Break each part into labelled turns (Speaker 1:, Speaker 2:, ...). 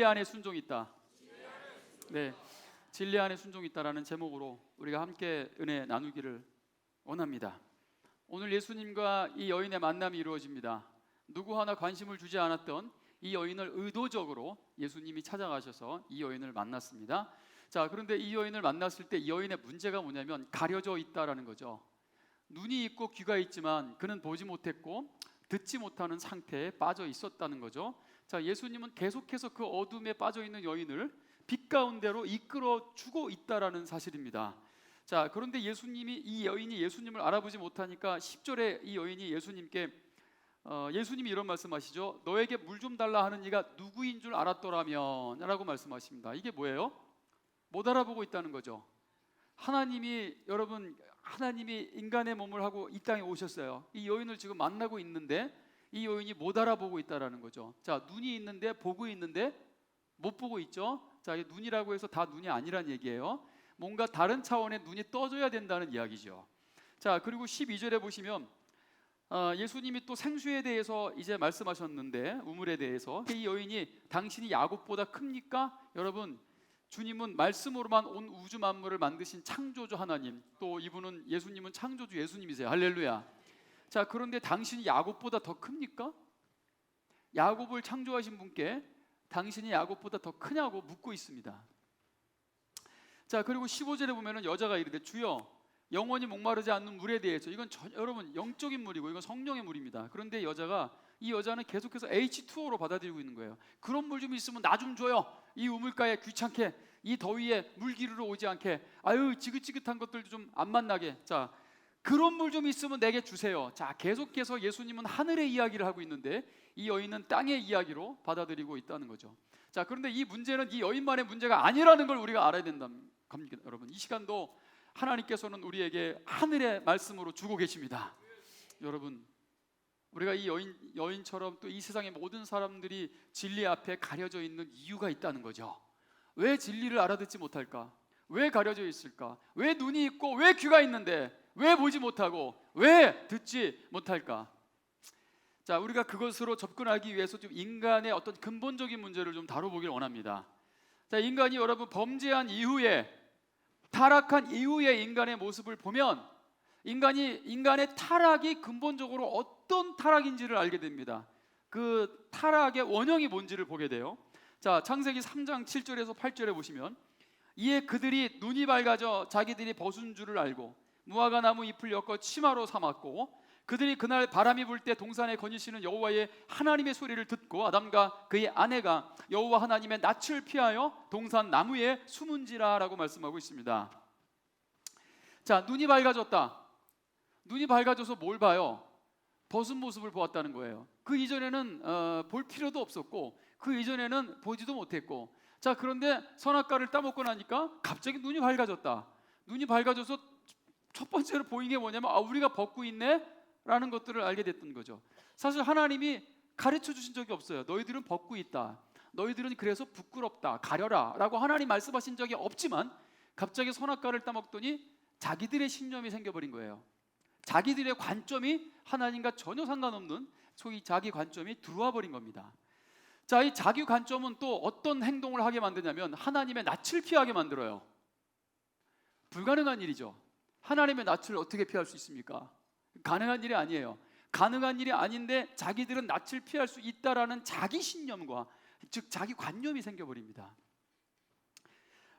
Speaker 1: 안에 순종이 있다. 네, 진리 안에 순종이 있다라는 제목으로 우리가 함께 은혜 나누기를 원합니다. 오늘 예수님과 이 여인의 만남이 이루어집니다. 누구 하나 관심을 주지 않았던 이 여인을 의도적으로 예수님이 찾아가셔서 이 여인을 만났습니다. 자, 그런데 이 여인을 만났을 때 이 여인의 문제가 뭐냐면 가려져 있다라는 거죠. 눈이 있고 귀가 있지만 그는 보지 못했고 듣지 못하는 상태에 빠져 있었다는 거죠. 자, 예수님은 계속해서 그 어둠에 빠져 있는 여인을 빛 가운데로 이끌어 주고 있다라는 사실입니다. 자, 그런데 이 여인이 예수님을 알아보지 못하니까 10절에 이 여인이 예수님께 예수님이 이런 말씀하시죠. 너에게 물 좀 달라 하는 이가 누구인 줄 알았더라면 라고 말씀하십니다. 이게 뭐예요? 못 알아보고 있다는 거죠. 하나님이 인간의 몸을 하고 이 땅에 오셨어요. 이 여인을 지금 만나고 있는데 이 여인이 못 알아보고 있다라는 거죠. 자, 눈이 있는데 보고 있는데 못 보고 있죠. 자, 이 눈이라고 해서 다 눈이 아니란 얘기예요. 뭔가 다른 차원의 눈이 떠져야 된다는 이야기죠. 자, 그리고 12절에 보시면 예수님이 또 생수에 대해서 이제 말씀하셨는데, 우물에 대해서 이 여인이 당신이 야곱보다 큽니까? 여러분, 주님은 말씀으로만 온 우주 만물을 만드신 창조주 하나님, 또 이분은 예수님은 창조주 예수님이세요. 할렐루야. 자, 그런데 당신이 야곱보다 더 큽니까? 야곱을 창조하신 분께 당신이 야곱보다 더 크냐고 묻고 있습니다. 자, 그리고 15절에 보면은 여자가 이르되 주여 영원히 목마르지 않는 물에 대해서, 이건 여러분 영적인 물이고 이건 성령의 물입니다. 그런데 이 여자는 계속해서 H2O로 받아들이고 있는 거예요. 그런 물 좀 있으면 나 좀 줘요. 이 우물가에 귀찮게, 이 더위에 물 기르러 오지 않게, 아유 지긋지긋한 것들도 좀 안 만나게, 자 그런 물 좀 있으면 내게 주세요. 자, 계속해서 예수님은 하늘의 이야기를 하고 있는데 이 여인은 땅의 이야기로 받아들이고 있다는 거죠. 자, 그런데 이 문제는 이 여인만의 문제가 아니라는 걸 우리가 알아야 된다는 겁니다. 여러분, 이 시간도 하나님께서는 우리에게 하늘의 말씀으로 주고 계십니다. 여러분, 우리가 이 여인처럼 또 이 세상의 모든 사람들이 진리 앞에 가려져 있는 이유가 있다는 거죠. 왜 진리를 알아듣지 못할까? 왜 가려져 있을까? 왜 눈이 있고 왜 귀가 있는데 왜 보지 못하고 왜 듣지 못할까? 자, 우리가 그것으로 접근하기 위해서 좀 인간의 어떤 근본적인 문제를 좀 다뤄보길 원합니다. 자, 인간이 여러분 범죄한 이후에, 타락한 이후의 인간의 모습을 보면 인간의 타락이 근본적으로 어떤 타락인지를 알게 됩니다. 그 타락의 원형이 뭔지를 보게 돼요. 자, 창세기 3장 7절에서 8절에 보시면 이에 그들이 눈이 밝아져 자기들이 벗은 줄을 알고 무화과 나무 잎을 엮어 치마로 삼았고, 그들이 그날 바람이 불 때 동산에 거니시는 여호와의 하나님의 소리를 듣고 아담과 그의 아내가 여호와 하나님의 낯을 피하여 동산 나무에 숨은지라 라고 말씀하고 있습니다. 자, 눈이 밝아졌다. 눈이 밝아져서 뭘 봐요? 벗은 모습을 보았다는 거예요. 그 이전에는 볼 필요도 없었고 그 이전에는 보지도 못했고, 자, 그런데 선악과를 따먹고 나니까 갑자기 눈이 밝아졌다. 눈이 밝아져서 첫 번째로 보인 게 뭐냐면 우리가 벗고 있네 라는 것들을 알게 됐던 거죠. 사실 하나님이 가르쳐 주신 적이 없어요. 너희들은 벗고 있다, 너희들은 그래서 부끄럽다, 가려라 라고 하나님 말씀하신 적이 없지만 갑자기 선악과를 따먹더니 자기들의 신념이 생겨버린 거예요. 자기들의 관점이 하나님과 전혀 상관없는 소위 자기 관점이 들어와 버린 겁니다. 자, 이 자기 관점은 또 어떤 행동을 하게 만드냐면 하나님의 낯을 피하게 만들어요. 불가능한 일이죠. 하나님의 낯을 어떻게 피할 수 있습니까? 가능한 일이 아니에요. 가능한 일이 아닌데 자기들은 낯을 피할 수 있다라는 자기 신념과, 즉 자기 관념이 생겨버립니다.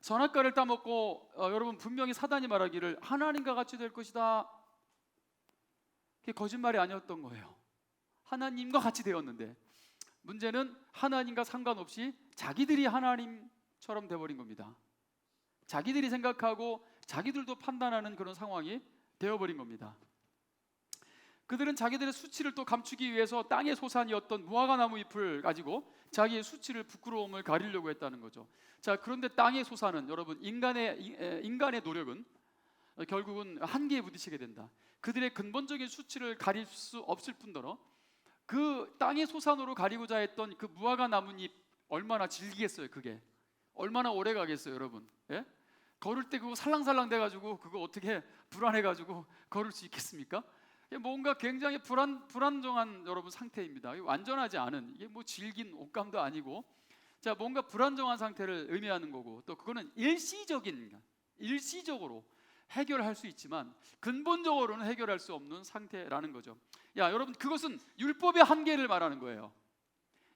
Speaker 1: 선악과를 따먹고 여러분, 분명히 사단이 말하기를 하나님과 같이 될 것이다. 그게 거짓말이 아니었던 거예요. 하나님과 같이 되었는데 문제는 하나님과 상관없이 자기들이 하나님처럼 되어버린 겁니다. 자기들이 생각하고 자기들도 판단하는 그런 상황이 되어버린 겁니다. 그들은 자기들의 수치를 또 감추기 위해서 땅의 소산이었던 무화과 나무 잎을 가지고 자기의 수치를, 부끄러움을 가리려고 했다는 거죠. 자, 그런데 땅의 소산은 여러분, 인간의 노력은 결국은 한계에 부딪히게 된다. 그들의 근본적인 수치를 가릴 수 없을 뿐더러 그 땅의 소산으로 가리고자 했던 그 무화과 나뭇잎 얼마나 질기겠어요. 그게 얼마나 오래 가겠어요, 여러분. 예? 걸을 때 그거 살랑살랑 돼가지고 그거 어떻게 불안해가지고 걸을 수 있겠습니까? 뭔가 굉장히 불안정한 여러분 상태입니다. 완전하지 않은, 이게 뭐 질긴 옷감도 아니고 자, 뭔가 불안정한 상태를 의미하는 거고, 또 그거는 일시적으로 해결할 수 있지만 근본적으로는 해결할 수 없는 상태라는 거죠. 야, 여러분, 그것은 율법의 한계를 말하는 거예요.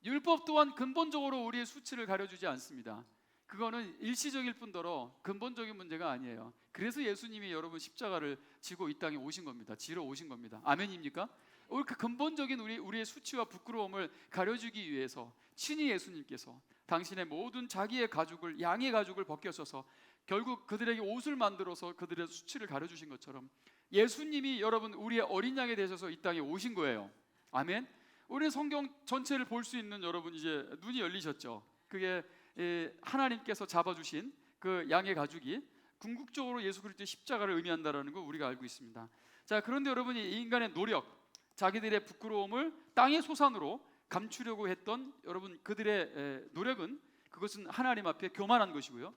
Speaker 1: 율법 또한 근본적으로 우리의 수치를 가려주지 않습니다. 그거는 일시적일 뿐더러 근본적인 문제가 아니에요. 그래서 예수님이 여러분 십자가를 지고 이 땅에 오신 겁니다. 지러 오신 겁니다. 아멘입니까? 그 근본적인 우리의 수치와 부끄러움을 가려주기 위해서 친히 예수님께서 당신의 모든 자기의 가죽을, 양의 가죽을 벗겨서서 결국 그들에게 옷을 만들어서 그들의 수치를 가려주신 것처럼 예수님이 여러분 우리의 어린 양이 되셔서 이 땅에 오신 거예요. 아멘. 우리 성경 전체를 볼 수 있는 여러분 이제 눈이 열리셨죠. 그게 하나님께서 잡아주신 그 양의 가죽이 궁극적으로 예수 그리스도의 십자가를 의미한다라는 거 우리가 알고 있습니다. 자, 그런데 여러분이 이 인간의 노력, 자기들의 부끄러움을 땅의 소산으로 감추려고 했던 여러분 그들의 노력은, 그것은 하나님 앞에 교만한 것이고요.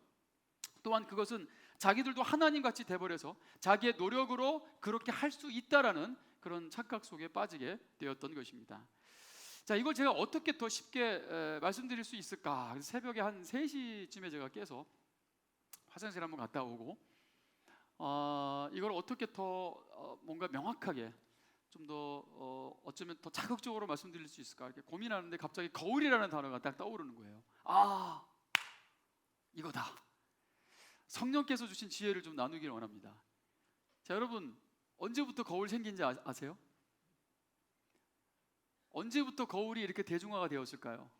Speaker 1: 또한 그것은 자기들도 하나님같이 돼버려서 자기의 노력으로 그렇게 할 수 있다라는 그런 착각 속에 빠지게 되었던 것입니다. 자, 이걸 제가 어떻게 더 쉽게 말씀드릴 수 있을까? 새벽에 한 3시쯤에 제가 깨서 화장실 한번 갔다 오고 이걸 어떻게 더 뭔가 명확하게 좀 더 어쩌면 더 자극적으로 말씀드릴 수 있을까 이렇게 고민하는데 갑자기 거울이라는 단어가 딱 떠오르는 거예요. 아, 이거다. 성령께서 주신 지혜를 좀 나누기를 원합니다. 자, 여러분, 언제부터 거울 생긴지 아세요? 언제부터 거울이 이렇게 대중화가 되었을까요?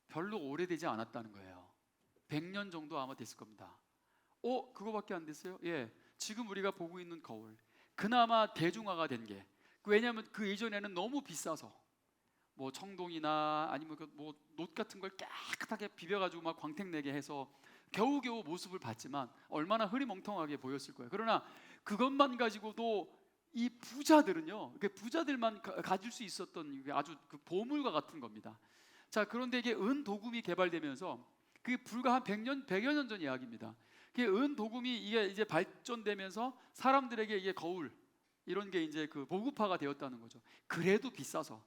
Speaker 1: 별로 오래되지 않았다는 거예요. 100년 정도 아마 됐을 겁니다. 그거밖에 안 됐어요? 예, 지금 우리가 보고 있는 거울, 그나마 대중화가 된 게, 왜냐하면 그 이전에는 너무 비싸서 뭐 청동이나 아니면 뭐 놋 같은 걸 깨끗하게 비벼가지고 막 광택내게 해서 겨우겨우 모습을 봤지만 얼마나 흐리멍텅하게 보였을 거예요. 그러나 그것만 가지고도 이 부자들은요, 부자들만 가질 수 있었던 아주 그 보물과 같은 겁니다. 자, 그런데 이게 은도금이 개발되면서 그게 불과 한 100여 년 전 이야기입니다. 그 은도금이 이게 발전되면서 사람들에게 이게 거울 이런 게 이제 그 보급화가 되었다는 거죠. 그래도 비싸서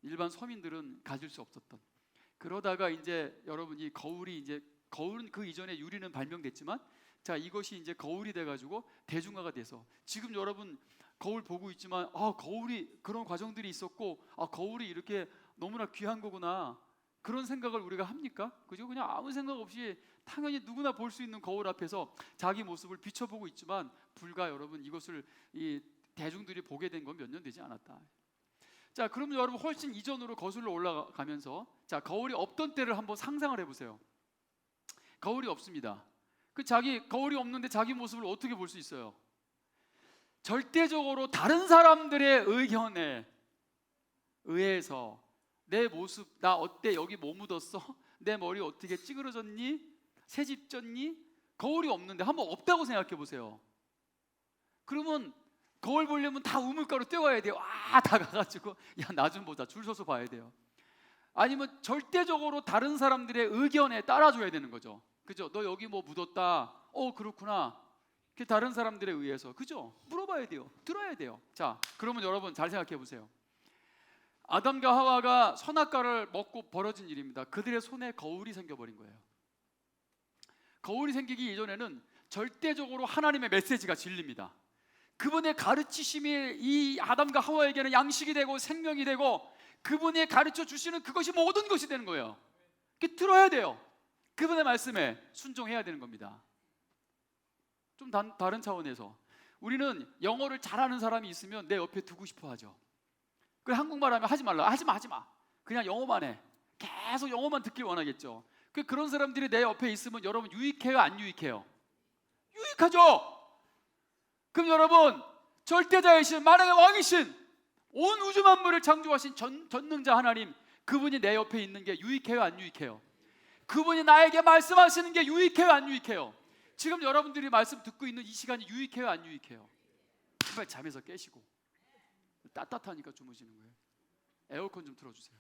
Speaker 1: 일반 서민들은 가질 수 없었던. 그러다가 이제 여러분 이 거울은 그 이전에 유리는 발명됐지만, 자, 이것이 이제 거울이 돼가지고 대중화가 돼서 지금 여러분 거울 보고 있지만 거울이 그런 과정들이 있었고 거울이 이렇게 너무나 귀한 거구나 그런 생각을 우리가 합니까? 그죠? 그냥 아무 생각 없이 당연히 누구나 볼 수 있는 거울 앞에서 자기 모습을 비춰보고 있지만 불과 여러분 이것을 이 대중들이 보게 된 건 몇 년 되지 않았다. 자, 그러면 여러분 훨씬 이전으로 거슬러 올라가면서 자, 거울이 없던 때를 한번 상상을 해보세요. 거울이 없습니다. 거울이 없는데 자기 모습을 어떻게 볼 수 있어요? 절대적으로 다른 사람들의 의견에 의해서 내 모습, 나 어때? 여기 뭐 묻었어? 내 머리 어떻게 찌그러졌니? 새집 졌니? 거울이 없는데 한번 없다고 생각해 보세요. 그러면 거울 보려면 다 우물가로 뛰어가야 돼요. 다 가가지고 나 좀 보자, 줄 서서 봐야 돼요. 아니면 절대적으로 다른 사람들의 의견에 따라줘야 되는 거죠. 그죠? 너 여기 뭐 묻었다. 그렇구나. 다른 사람들에 의해서, 그죠? 물어봐야 돼요. 들어야 돼요. 자, 그러면 여러분 잘 생각해 보세요. 아담과 하와가 선악과를 먹고 벌어진 일입니다. 그들의 손에 거울이 생겨버린 거예요. 거울이 생기기 이전에는 절대적으로 하나님의 메시지가 진리입니다. 그분의 가르치심이 이 아담과 하와에게는 양식이 되고 생명이 되고 그분이 가르쳐 주시는 그것이 모든 것이 되는 거예요. 들어야 돼요. 그분의 말씀에 순종해야 되는 겁니다. 좀 다른 차원에서 우리는 영어를 잘하는 사람이 있으면 내 옆에 두고 싶어 하죠. 그 한국말 하면 하지 말라. 하지 마. 그냥 영어만 해. 계속 영어만 듣길 원하겠죠. 그런 사람들이 내 옆에 있으면 여러분 유익해요, 안 유익해요? 유익하죠. 그럼 여러분 절대자이신 만왕의 왕이신 온 우주 만물을 창조하신 전능자 하나님, 그분이 내 옆에 있는 게 유익해요, 안 유익해요? 그분이 나에게 말씀하시는 게 유익해요, 안 유익해요? 지금 여러분들이 말씀 듣고 있는 이 시간이 유익해요, 안 유익해요? 제발 잠에서 깨시고 따뜻하니까 주무시는 거예요. 에어컨 좀 틀어주세요.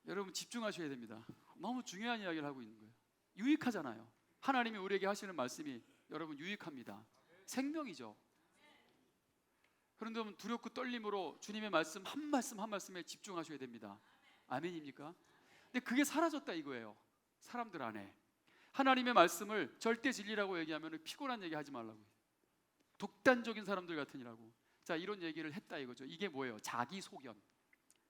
Speaker 1: 여러분 집중하셔야 됩니다. 너무 중요한 이야기를 하고 있는 거예요. 유익하잖아요. 하나님이 우리에게 하시는 말씀이 여러분 유익합니다. 생명이죠. 그런데 여러분 두렵고 떨림으로 주님의 말씀 한 말씀 한 말씀에 집중하셔야 됩니다. 아멘입니까? 근데 그게 사라졌다 이거예요. 사람들 안에 하나님의 말씀을 절대 진리라고 얘기하면 피곤한 얘기 하지 말라고, 독단적인 사람들 같으니라고. 자, 이런 얘기를 했다 이거죠. 이게 뭐예요? 자기 소견,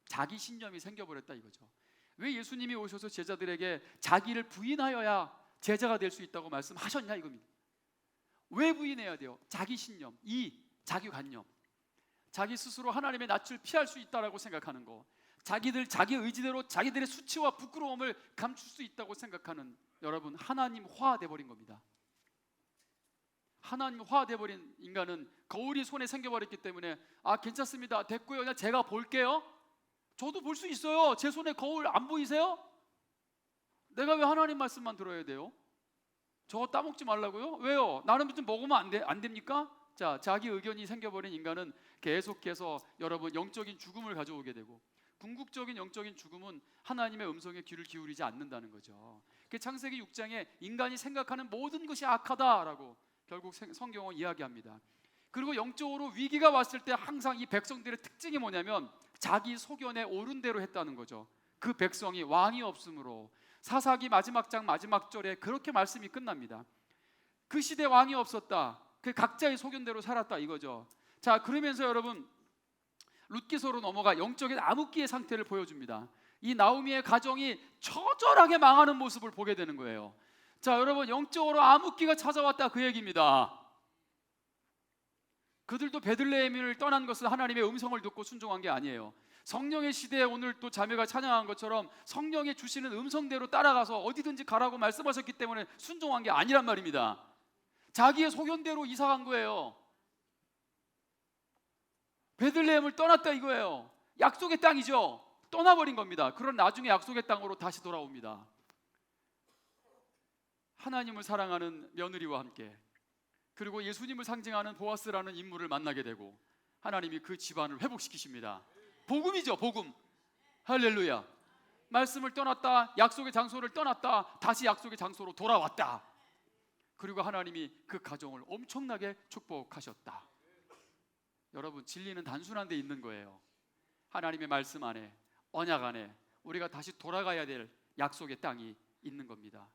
Speaker 1: 자기 신념이 생겨버렸다 이거죠. 왜 예수님이 오셔서 제자들에게 자기를 부인하여야 제자가 될 수 있다고 말씀하셨냐 이겁니다. 왜 부인해야 돼요? 자기 신념, 자기 관념, 자기 스스로 하나님의 낯을 피할 수 있다라고 생각하는 거, 자기 의지대로 자기들의 수치와 부끄러움을 감출 수 있다고 생각하는, 여러분 하나님화 돼버린 겁니다. 하나님화 돼버린 인간은 거울이 손에 생겨버렸기 때문에 괜찮습니다, 됐고요, 그냥 제가 볼게요. 저도 볼 수 있어요. 제 손에 거울 안 보이세요? 내가 왜 하나님 말씀만 들어야 돼요? 저거 따먹지 말라고요? 왜요? 나는 좀 먹으면 안 됩니까? 자, 자기 의견이 생겨버린 인간은 계속해서 여러분 영적인 죽음을 가져오게 되고, 궁극적인 영적인 죽음은 하나님의 음성에 귀를 기울이지 않는다는 거죠. 그 창세기 6장에 인간이 생각하는 모든 것이 악하다라고 결국 성경은 이야기합니다. 그리고 영적으로 위기가 왔을 때 항상 이 백성들의 특징이 뭐냐면 자기 소견에 옳은 대로 했다는 거죠. 그 백성이 왕이 없으므로, 사사기 마지막 장 마지막 절에 그렇게 말씀이 끝납니다. 그 시대 왕이 없었다, 그 각자의 소견대로 살았다 이거죠. 자, 그러면서 여러분 룻기서로 넘어가 영적인 암흑기의 상태를 보여줍니다. 이 나오미의 가정이 처절하게 망하는 모습을 보게 되는 거예요. 자, 여러분 영적으로 암흑기가 찾아왔다 그 얘기입니다. 그들도 베들레헴을 떠난 것은 하나님의 음성을 듣고 순종한 게 아니에요. 성령의 시대에 오늘 또 자매가 찬양한 것처럼 성령이 주시는 음성대로 따라가서 어디든지 가라고 말씀하셨기 때문에 순종한 게 아니란 말입니다. 자기의 소견대로 이사간 거예요. 베들레헴을 떠났다 이거예요. 약속의 땅이죠. 떠나버린 겁니다. 그런 나중에 약속의 땅으로 다시 돌아옵니다. 하나님을 사랑하는 며느리와 함께, 그리고 예수님을 상징하는 보아스라는 인물을 만나게 되고 하나님이 그 집안을 회복시키십니다. 복음이죠, 복음. 할렐루야. 말씀을 떠났다, 약속의 장소를 떠났다, 다시 약속의 장소로 돌아왔다. 그리고 하나님이 그 가정을 엄청나게 축복하셨다. 여러분 진리는 단순한 데 있는 거예요. 하나님의 말씀 안에, 언약 안에 우리가 다시 돌아가야 될 약속의 땅이 있는 겁니다.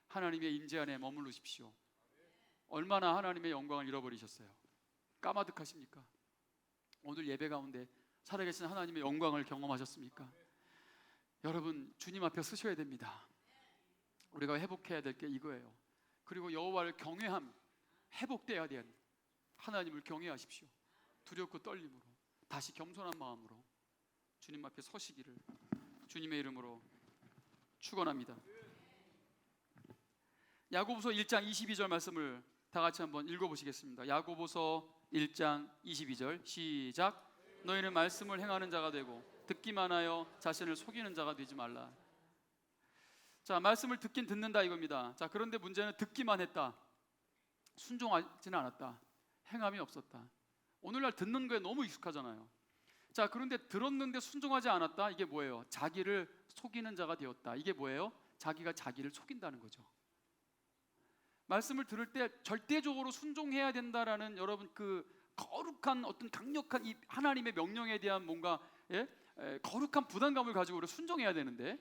Speaker 1: 하나님의 임재 안에 머무르십시오. 얼마나 하나님의 영광을 잃어버리셨어요? 까마득하십니까? 오늘 예배 가운데 살아계신 하나님의 영광을 경험하셨습니까? 여러분 주님 앞에 서셔야 됩니다. 우리가 회복해야 될 게 이거예요. 그리고 여호와를 경외함, 회복돼야 된 하나님을 경외하십시오. 두렵고 떨림으로, 다시 겸손한 마음으로 주님 앞에 서시기를 주님의 이름으로 축원합니다. 야고보서 1장 22절 말씀을 다 같이 한번 읽어보시겠습니다. 야고보서 1장 22절 시작. 너희는 말씀을 행하는 자가 되고 듣기만 하여 자신을 속이는 자가 되지 말라. 자, 말씀을 듣긴 듣는다 이겁니다. 자, 그런데 문제는 듣기만 했다, 순종하지는 않았다, 행함이 없었다. 오늘날 듣는 거에 너무 익숙하잖아요. 자, 그런데 들었는데 순종하지 않았다, 이게 뭐예요? 자기를 속이는 자가 되었다. 이게 뭐예요? 자기가 자기를 속인다는 거죠. 말씀을 들을 때 절대적으로 순종해야 된다라는 여러분 그 거룩한 어떤 강력한 이 하나님의 명령에 대한 뭔가 거룩한 부담감을 가지고 우리가 순종해야 되는데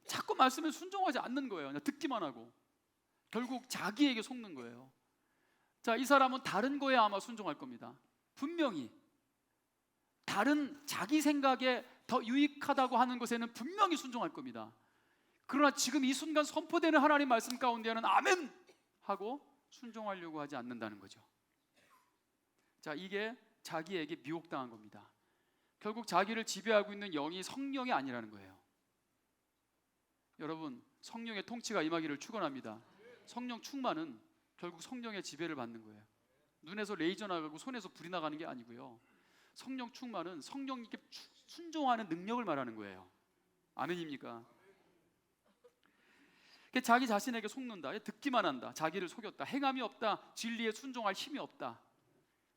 Speaker 1: 자꾸 말씀에 순종하지 않는 거예요. 그냥 듣기만 하고 결국 자기에게 속는 거예요. 자, 이 사람은 다른 거에 아마 순종할 겁니다. 분명히 다른 자기 생각에 더 유익하다고 하는 것에는 분명히 순종할 겁니다. 그러나 지금 이 순간 선포되는 하나님 말씀 가운데는 아멘 하고 순종하려고 하지 않는다는 거죠. 자, 이게 자기에게 미혹당한 겁니다. 결국 자기를 지배하고 있는 영이 성령이 아니라는 거예요. 여러분 성령의 통치가 임하기를 축원합니다. 성령 충만은 결국 성령의 지배를 받는 거예요. 눈에서 레이저 나가고 손에서 불이 나가는 게 아니고요. 성령 충만은 성령님께 순종하는 능력을 말하는 거예요. 아멘입니까? 자기 자신에게 속는다, 듣기만 한다, 자기를 속였다, 행함이 없다, 진리에 순종할 힘이 없다,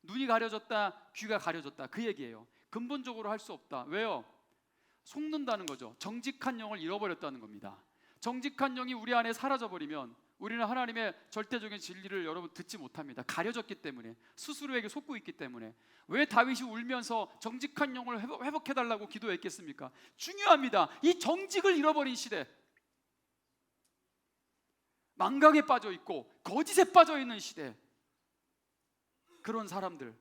Speaker 1: 눈이 가려졌다, 귀가 가려졌다, 그 얘기예요. 근본적으로 할 수 없다. 왜요? 속는다는 거죠. 정직한 영을 잃어버렸다는 겁니다. 정직한 영이 우리 안에 사라져버리면 우리는 하나님의 절대적인 진리를 여러분 듣지 못합니다. 가려졌기 때문에, 스스로에게 속고 있기 때문에. 왜 다윗이 울면서 정직한 영을 회복해달라고 기도했겠습니까? 중요합니다. 이 정직을 잃어버린 시대, 망각에 빠져 있고 거짓에 빠져 있는 시대, 그런 사람들,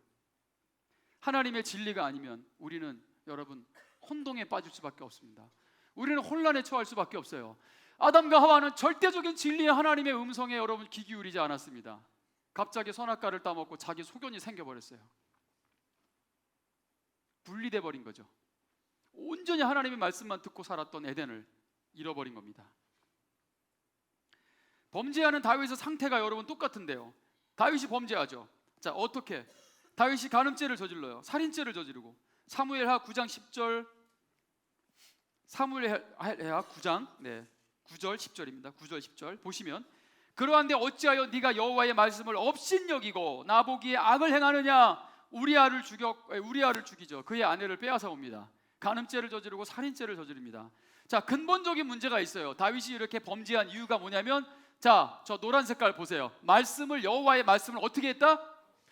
Speaker 1: 하나님의 진리가 아니면 우리는 여러분 혼동에 빠질 수밖에 없습니다. 우리는 혼란에 처할 수밖에 없어요. 아담과 하와는 절대적인 진리의 하나님의 음성에 여러분 귀 기울이지 않았습니다. 갑자기 선악과를 따먹고 자기 소견이 생겨버렸어요. 분리돼 버린 거죠. 온전히 하나님의 말씀만 듣고 살았던 에덴을 잃어버린 겁니다. 범죄하는 다윗의 상태가 여러분 똑같은데요. 다윗이 범죄하죠. 자, 어떻게? 다윗이 간음죄를 저질러요. 살인죄를 저지르고. 사무엘하 9장 10절, 사무엘하 9장 9절 10절입니다. 9절 10절 보시면, 그러한데 어찌하여 네가 여호와의 말씀을 업신여기고 나보기에 악을 행하느냐? 우리아를 죽이죠. 그의 아내를 빼앗아 옵니다. 간음죄를 저지르고 살인죄를 저지릅니다. 자, 근본적인 문제가 있어요. 다윗이 이렇게 범죄한 이유가 뭐냐면, 자, 저 노란 색깔 보세요. 여호와의 말씀을 어떻게 했다?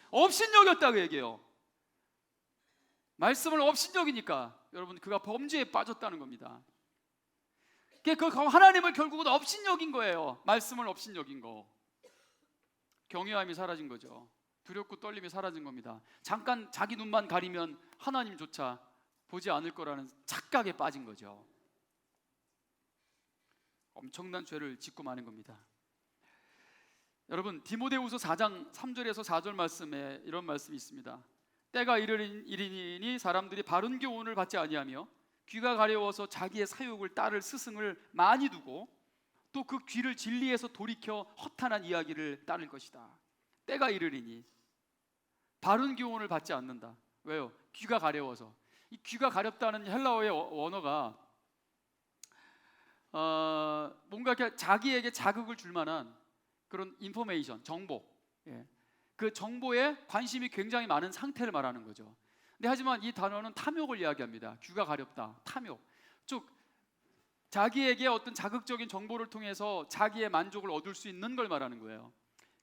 Speaker 1: 업신여겼다, 그 얘기예요. 말씀을 업신여기니까 여러분 그가 범죄에 빠졌다는 겁니다. 그 하나님을 결국은 업신여긴 거예요. 말씀을 업신여긴 거. 경외함이 사라진 거죠. 두렵고 떨림이 사라진 겁니다. 잠깐 자기 눈만 가리면 하나님조차 보지 않을 거라는 착각에 빠진 거죠. 엄청난 죄를 짓고 마는 겁니다. 여러분, 디모데후서 4장 3절에서 4절 말씀에 이런 말씀이 있습니다. 때가 이르리니 사람들이 바른 교훈을 받지 아니하며 귀가 가려워서 자기의 사욕을 따를 스승을 많이 두고 또 그 귀를 진리에서 돌이켜 허탄한 이야기를 따를 것이다. 때가 이르리니 바른 교훈을 받지 않는다. 왜요? 귀가 가려워서. 이 귀가 가렵다는 헬라어의 원어가 뭔가 이렇게 자기에게 자극을 줄 만한 그런 인포메이션, 정보, 그 정보에 관심이 굉장히 많은 상태를 말하는 거죠. 근데 하지만 이 단어는 탐욕을 이야기합니다. 귀가 가렵다, 탐욕. 즉 자기에게 어떤 자극적인 정보를 통해서 자기의 만족을 얻을 수 있는 걸 말하는 거예요.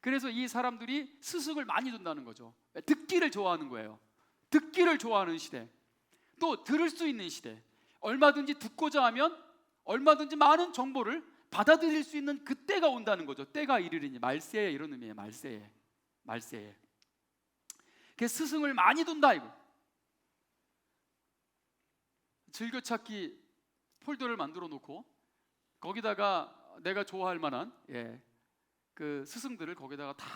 Speaker 1: 그래서 이 사람들이 스승을 많이 둔다는 거죠. 듣기를 좋아하는 거예요. 듣기를 좋아하는 시대, 또 들을 수 있는 시대. 얼마든지 듣고자 하면 얼마든지 많은 정보를 받아들일 수 있는 그때가 온다는 거죠. 때가 이르리니, 말세에, 이런 의미예요. 말세에. 그 스승을 많이 둔다 이거. 즐겨찾기 폴더를 만들어 놓고 거기다가 내가 좋아할 만한 그 스승들을 거기다가 다,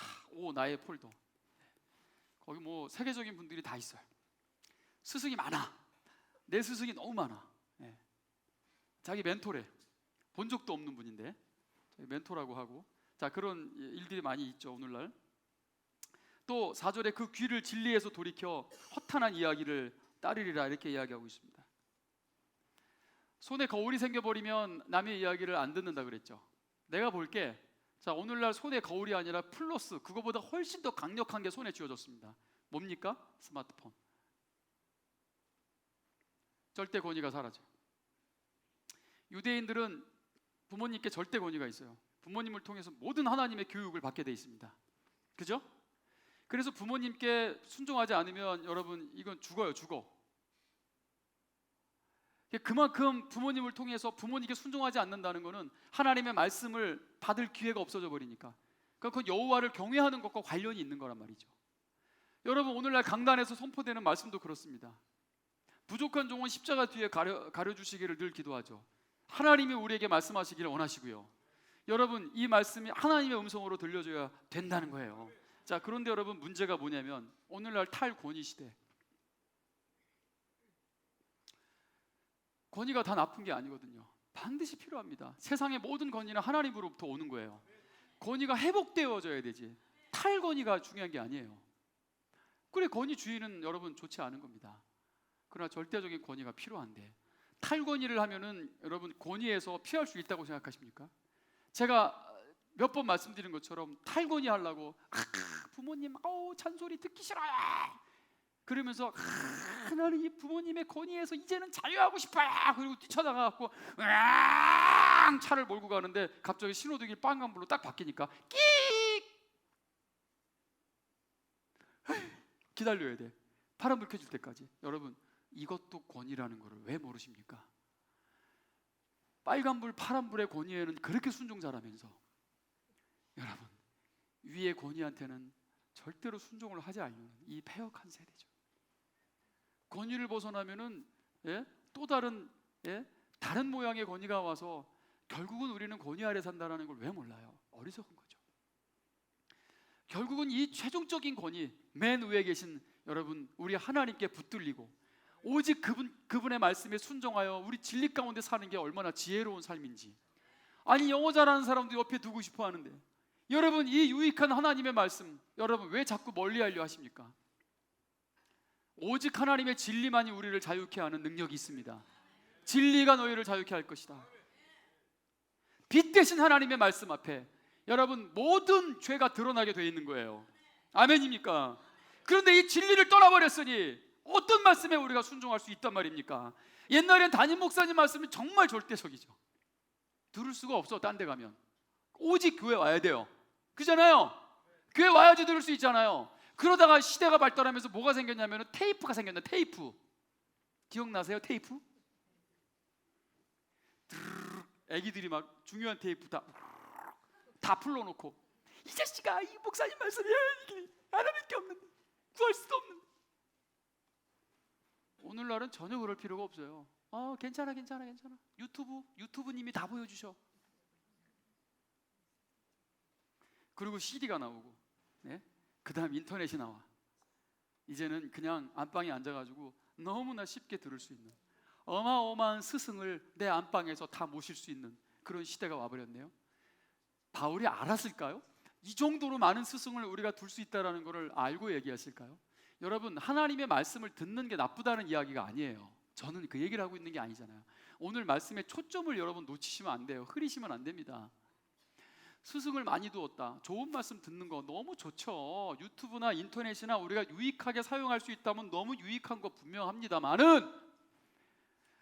Speaker 1: 나의 폴더. 거기 뭐 세계적인 분들이 다 있어요. 스승이 많아. 내 스승이 너무 많아. 자기 멘토래. 본 적도 없는 분인데 멘토라고 하고, 자, 그런 일들이 많이 있죠 오늘날. 또 4절에 그 귀를 진리에서 돌이켜 허탄한 이야기를 따르리라, 이렇게 이야기하고 있습니다. 손에 거울이 생겨버리면 남의 이야기를 안 듣는다 그랬죠. 내가 볼게. 자, 오늘날 손에 거울이 아니라 플러스, 그거보다 훨씬 더 강력한 게 손에 쥐어졌습니다. 뭡니까? 스마트폰. 절대 권위가 사라져. 유대인들은 부모님께 절대 권위가 있어요. 부모님을 통해서 모든 하나님의 교육을 받게 돼 있습니다. 그죠? 그래서 부모님께 순종하지 않으면 여러분 이건 죽어. 그만큼 부모님을 통해서 부모님께 순종하지 않는다는 것은 하나님의 말씀을 받을 기회가 없어져 버리니까, 그러니까 그 여호와를 경외하는 것과 관련이 있는 거란 말이죠. 여러분, 오늘날 강단에서 선포되는 말씀도 그렇습니다. 부족한 종은 십자가 뒤에 가려주시기를 늘 기도하죠. 하나님이 우리에게 말씀하시기를 원하시고요. 여러분, 이 말씀이 하나님의 음성으로 들려줘야 된다는 거예요. 자, 그런데 여러분, 문제가 뭐냐면 오늘날 탈권위 시대. 권위가 다 나쁜 게 아니거든요. 반드시 필요합니다. 세상의 모든 권위는 하나님으로부터 오는 거예요. 권위가 회복되어져야 되지, 탈권위가 중요한 게 아니에요. 그래, 권위주의는 여러분 좋지 않은 겁니다. 그러나 절대적인 권위가 필요한데, 탈권위를 하면은 여러분 권위에서 피할 수 있다고 생각하십니까? 제가 몇 번 말씀드린 것처럼 탈권위 하려고 부모님 잔소리 듣기 싫어요 그러면서 나는 이 부모님의 권위에서 이제는 자유하고 싶어요, 그리고 뛰쳐나가갖고 빵 차를 몰고 가는데 갑자기 신호등이 빨간불로 딱 바뀌니까 끽 기다려야 돼. 파란불 켜질 때까지. 여러분, 이것도 권위라는 것을 왜 모르십니까? 빨간불 파란불의 권위에는 그렇게 순종자라면서 여러분, 위의 권위한테는 절대로 순종을 하지 않는 이 패역한 세대죠. 권위를 벗어나면은 또 다른 다른 모양의 권위가 와서 결국은 우리는 권위 아래 산다는 걸 왜 몰라요? 어리석은 거죠. 결국은 이 최종적인 권위, 맨 위에 계신 여러분, 우리 하나님께 붙들리고 오직 그분의 말씀에 순종하여 우리 진리 가운데 사는 게 얼마나 지혜로운 삶인지. 아니, 영어 잘하는 사람도 옆에 두고 싶어 하는데 여러분, 이 유익한 하나님의 말씀 여러분 왜 자꾸 멀리하려 하십니까? 오직 하나님의 진리만이 우리를 자유케 하는 능력이 있습니다. 진리가 너희를 자유케 할 것이다. 빛 대신 하나님의 말씀 앞에 여러분 모든 죄가 드러나게 되어 있는 거예요. 아멘입니까? 그런데 이 진리를 떠나버렸으니 어떤 말씀에 우리가 순종할 수 있단 말입니까? 옛날엔 담임 목사님 말씀이 정말 절대적이죠. 들을 수가 없어. 딴 데 가면 오직 교회 와야 돼요. 그잖아요. 교회 와야지 들을 수 있잖아요. 그러다가 시대가 발달하면서 뭐가 생겼냐면 테이프가 생겼나. 테이프 기억나세요? 테이프? 애기들이 막 중요한 테이프 다 풀러놓고 이 자식아 이 목사님 말씀이 이게 하나밖에 없는데 구할 수도 없는데. 오늘날은 전혀 그럴 필요가 없어요. 괜찮아 유튜브님이 다 보여주셔. 그리고 CD가 나오고 그 다음 인터넷이 나와. 이제는 그냥 안방에 앉아가지고 너무나 쉽게 들을 수 있는 어마어마한 스승을 내 안방에서 다 모실 수 있는 그런 시대가 와버렸네요. 바울이 알았을까요? 이 정도로 많은 스승을 우리가 둘 수 있다는 것을 알고 얘기했을까요? 여러분, 하나님의 말씀을 듣는 게 나쁘다는 이야기가 아니에요. 저는 그 얘기를 하고 있는 게 아니잖아요. 오늘 말씀의 초점을 여러분 놓치시면 안 돼요. 흐리시면 안 됩니다. 스승을 많이 두었다. 좋은 말씀 듣는 거 너무 좋죠. 유튜브나 인터넷이나 우리가 유익하게 사용할 수 있다면 너무 유익한 거 분명합니다만은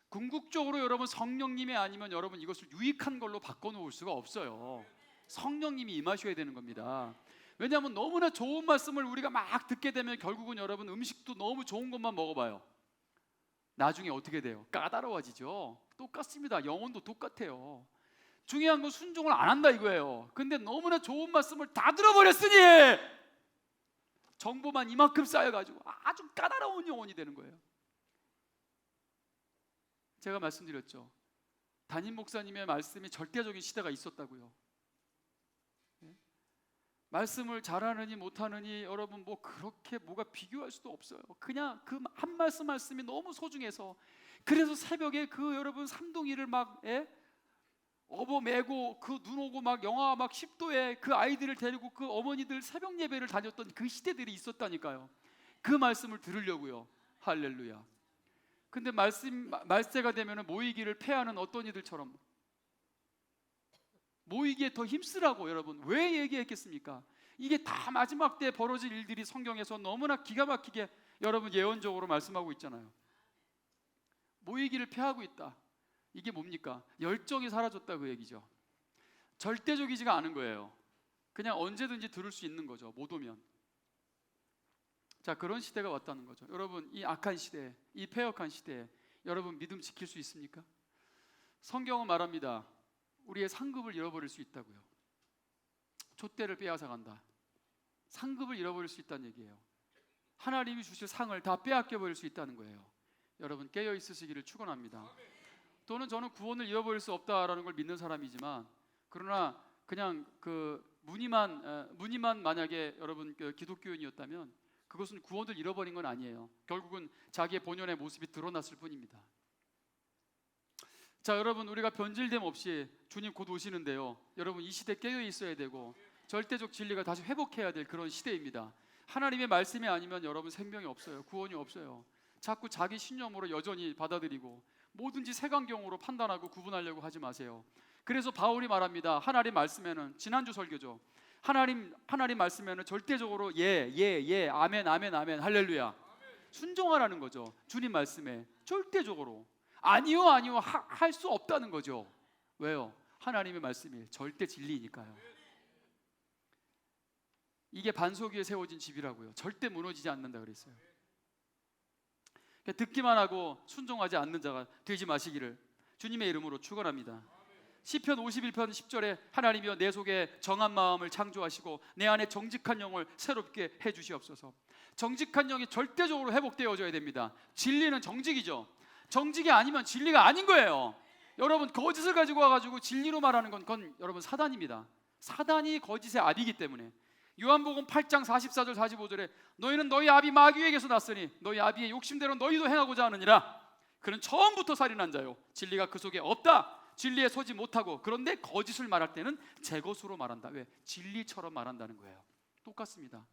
Speaker 1: 궁극적으로 여러분 성령님이 아니면 여러분 이것을 유익한 걸로 바꿔놓을 수가 없어요. 성령님이 임하셔야 되는 겁니다. 왜냐하면 너무나 좋은 말씀을 우리가 막 듣게 되면 결국은 여러분 음식도 너무 좋은 것만 먹어봐요. 나중에 어떻게 돼요? 까다로워지죠. 똑같습니다. 영혼도 똑같아요. 중요한 건 순종을 안 한다 이거예요. 근데 너무나 좋은 말씀을 다 들어버렸으니 정보만 이만큼 쌓여가지고 아주 까다로운 영혼이 되는 거예요. 제가 말씀드렸죠. 담임 목사님의 말씀이 절대적인 시대가 있었다고요. 말씀을 잘하느니 못하느니 여러분 뭐 그렇게 뭐가 비교할 수도 없어요. 그냥 그 한 말씀이 너무 소중해서 그래서 새벽에 그 여러분 삼둥이를 막 업어매고 그 눈 오고 막 영하 막 10도에 그 아이들을 데리고 그 어머니들 새벽 예배를 다녔던 그 시대들이 있었다니까요. 그 말씀을 들으려고요. 할렐루야. 근데 말세가 되면은 모이기를 패하는 어떤 이들처럼 모이기에 더 힘쓰라고 여러분 왜 얘기했겠습니까? 이게 다 마지막 때 벌어질 일들이 성경에서 너무나 기가 막히게 여러분 예언적으로 말씀하고 있잖아요. 모이기를 패하고 있다. 이게 뭡니까? 열정이 사라졌다 그 얘기죠. 절대적이지가 않은 거예요. 그냥 언제든지 들을 수 있는 거죠. 못 오면. 자, 그런 시대가 왔다는 거죠. 여러분 이 악한 시대, 이 패역한 시대에 여러분 믿음 지킬 수 있습니까? 성경은 말합니다. 우리의 상급을 잃어버릴 수 있다고요. 촛대를 빼앗아 간다. 상급을 잃어버릴 수 있다는 얘기예요. 하나님이 주실 상을 다 빼앗겨 버릴 수 있다는 거예요. 여러분 깨어 있으시기를 축원합니다. 또는 저는 구원을 잃어버릴 수 없다라는 걸 믿는 사람이지만 그러나 그냥 그 무늬만 만약에 여러분 그 기독교인이었다면 그것은 구원을 잃어버린 건 아니에요. 결국은 자기의 본연의 모습이 드러났을 뿐입니다. 자, 여러분 우리가 변질됨 없이 주님 곧 오시는데요. 여러분 이 시대 깨어 있어야 되고 절대적 진리가 다시 회복해야 될 그런 시대입니다. 하나님의 말씀이 아니면 여러분 생명이 없어요. 구원이 없어요. 자꾸 자기 신념으로 여전히 받아들이고 뭐든지 색안경으로 판단하고 구분하려고 하지 마세요. 그래서 바울이 말합니다. 하나님 말씀에는 지난주 설교죠. 하나님 말씀에는 절대적으로 예, 아멘, 할렐루야. 순종하라는 거죠. 주님 말씀에 절대적으로 아니요 할 수 없다는 거죠. 왜요? 하나님의 말씀이 절대 진리니까요. 이게 반석 위에 세워진 집이라고요. 절대 무너지지 않는다 그랬어요. 듣기만 하고 순종하지 않는 자가 되지 마시기를 주님의 이름으로 축원합니다. 시편 51편 10절에 하나님이여 내 속에 정한 마음을 창조하시고 내 안에 정직한 영을 새롭게 해주시옵소서. 정직한 영이 절대적으로 회복되어져야 됩니다. 진리는 정직이죠. 정직이 아니면 진리가 아닌 거예요. 여러분 거짓을 가지고 와가지고 진리로 말하는 그건 여러분 사단입니다. 사단이 거짓의 아비이기 때문에 요한복음 8장 44절 45절에 너희는 너희 아비 마귀에게서 났으니 너희 아비의 욕심대로 너희도 행하고자 하느니라. 그는 처음부터 살인한 자요 진리가 그 속에 없다. 진리에 서지 못하고 그런데 거짓을 말할 때는 제 것으로 말한다. 왜? 진리처럼 말한다는 거예요. 똑같습니다.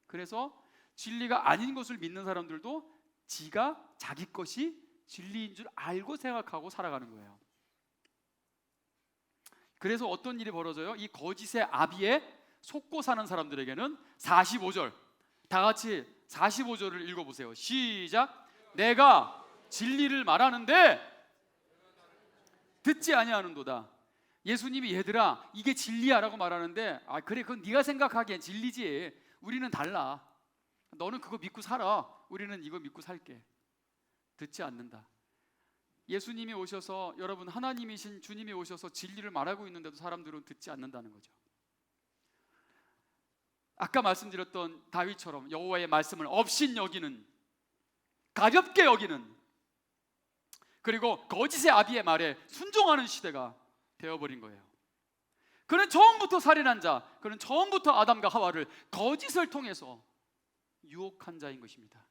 Speaker 1: 그래서 진리가 아닌 것을 믿는 사람들도 지가 자기 것이 진리인 줄 알고 생각하고 살아가는 거예요. 그래서 어떤 일이 벌어져요? 이 거짓의 아비에 속고 사는 사람들에게는 45절 다 같이 45절을 읽어보세요. 시작. 내가 진리를 말하는데 듣지 아니하는도다. 예수님이 얘들아 이게 진리야 라고 말하는데 그래 그건 네가 생각하기엔 진리지. 우리는 달라. 너는 그거 믿고 살아. 우리는 이거 믿고 살게. 듣지 않는다. 예수님이 오셔서 여러분 하나님이신 주님이 오셔서 진리를 말하고 있는데도 사람들은 듣지 않는다는 거죠. 아까 말씀드렸던 다윗처럼 여호와의 말씀을 업신 여기는, 가볍게 여기는, 그리고 거짓의 아비의 말에 순종하는 시대가 되어버린 거예요. 그는 처음부터 살인한 자, 그는 처음부터 아담과 하와를 거짓을 통해서 유혹한 자인 것입니다.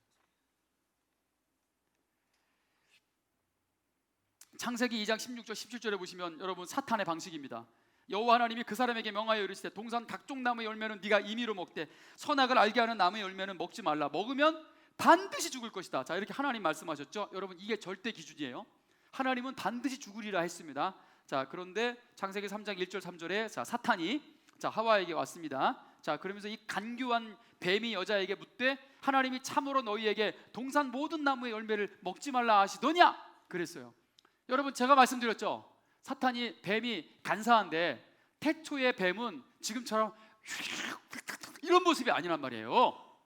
Speaker 1: 창세기 2장 16절 17절에 보시면 여러분 사탄의 방식입니다. 여호와 하나님이 그 사람에게 명하여 이르시되 동산 각종 나무의 열매는 네가 임의로 먹되 선악을 알게 하는 나무의 열매는 먹지 말라. 먹으면 반드시 죽을 것이다. 자, 이렇게 하나님 말씀하셨죠. 여러분 이게 절대 기준이에요. 하나님은 반드시 죽으리라 했습니다. 자, 그런데 창세기 3장 1절 3절에 자, 사탄이 하와에게 왔습니다. 자, 그러면서 이 간교한 뱀이 여자에게 묻되 하나님이 참으로 너희에게 동산 모든 나무의 열매를 먹지 말라 하시더냐 그랬어요. 여러분 제가 말씀드렸죠. 사탄이 뱀이 간사한데 태초의 뱀은 지금처럼 이런 모습이 아니란 말이에요.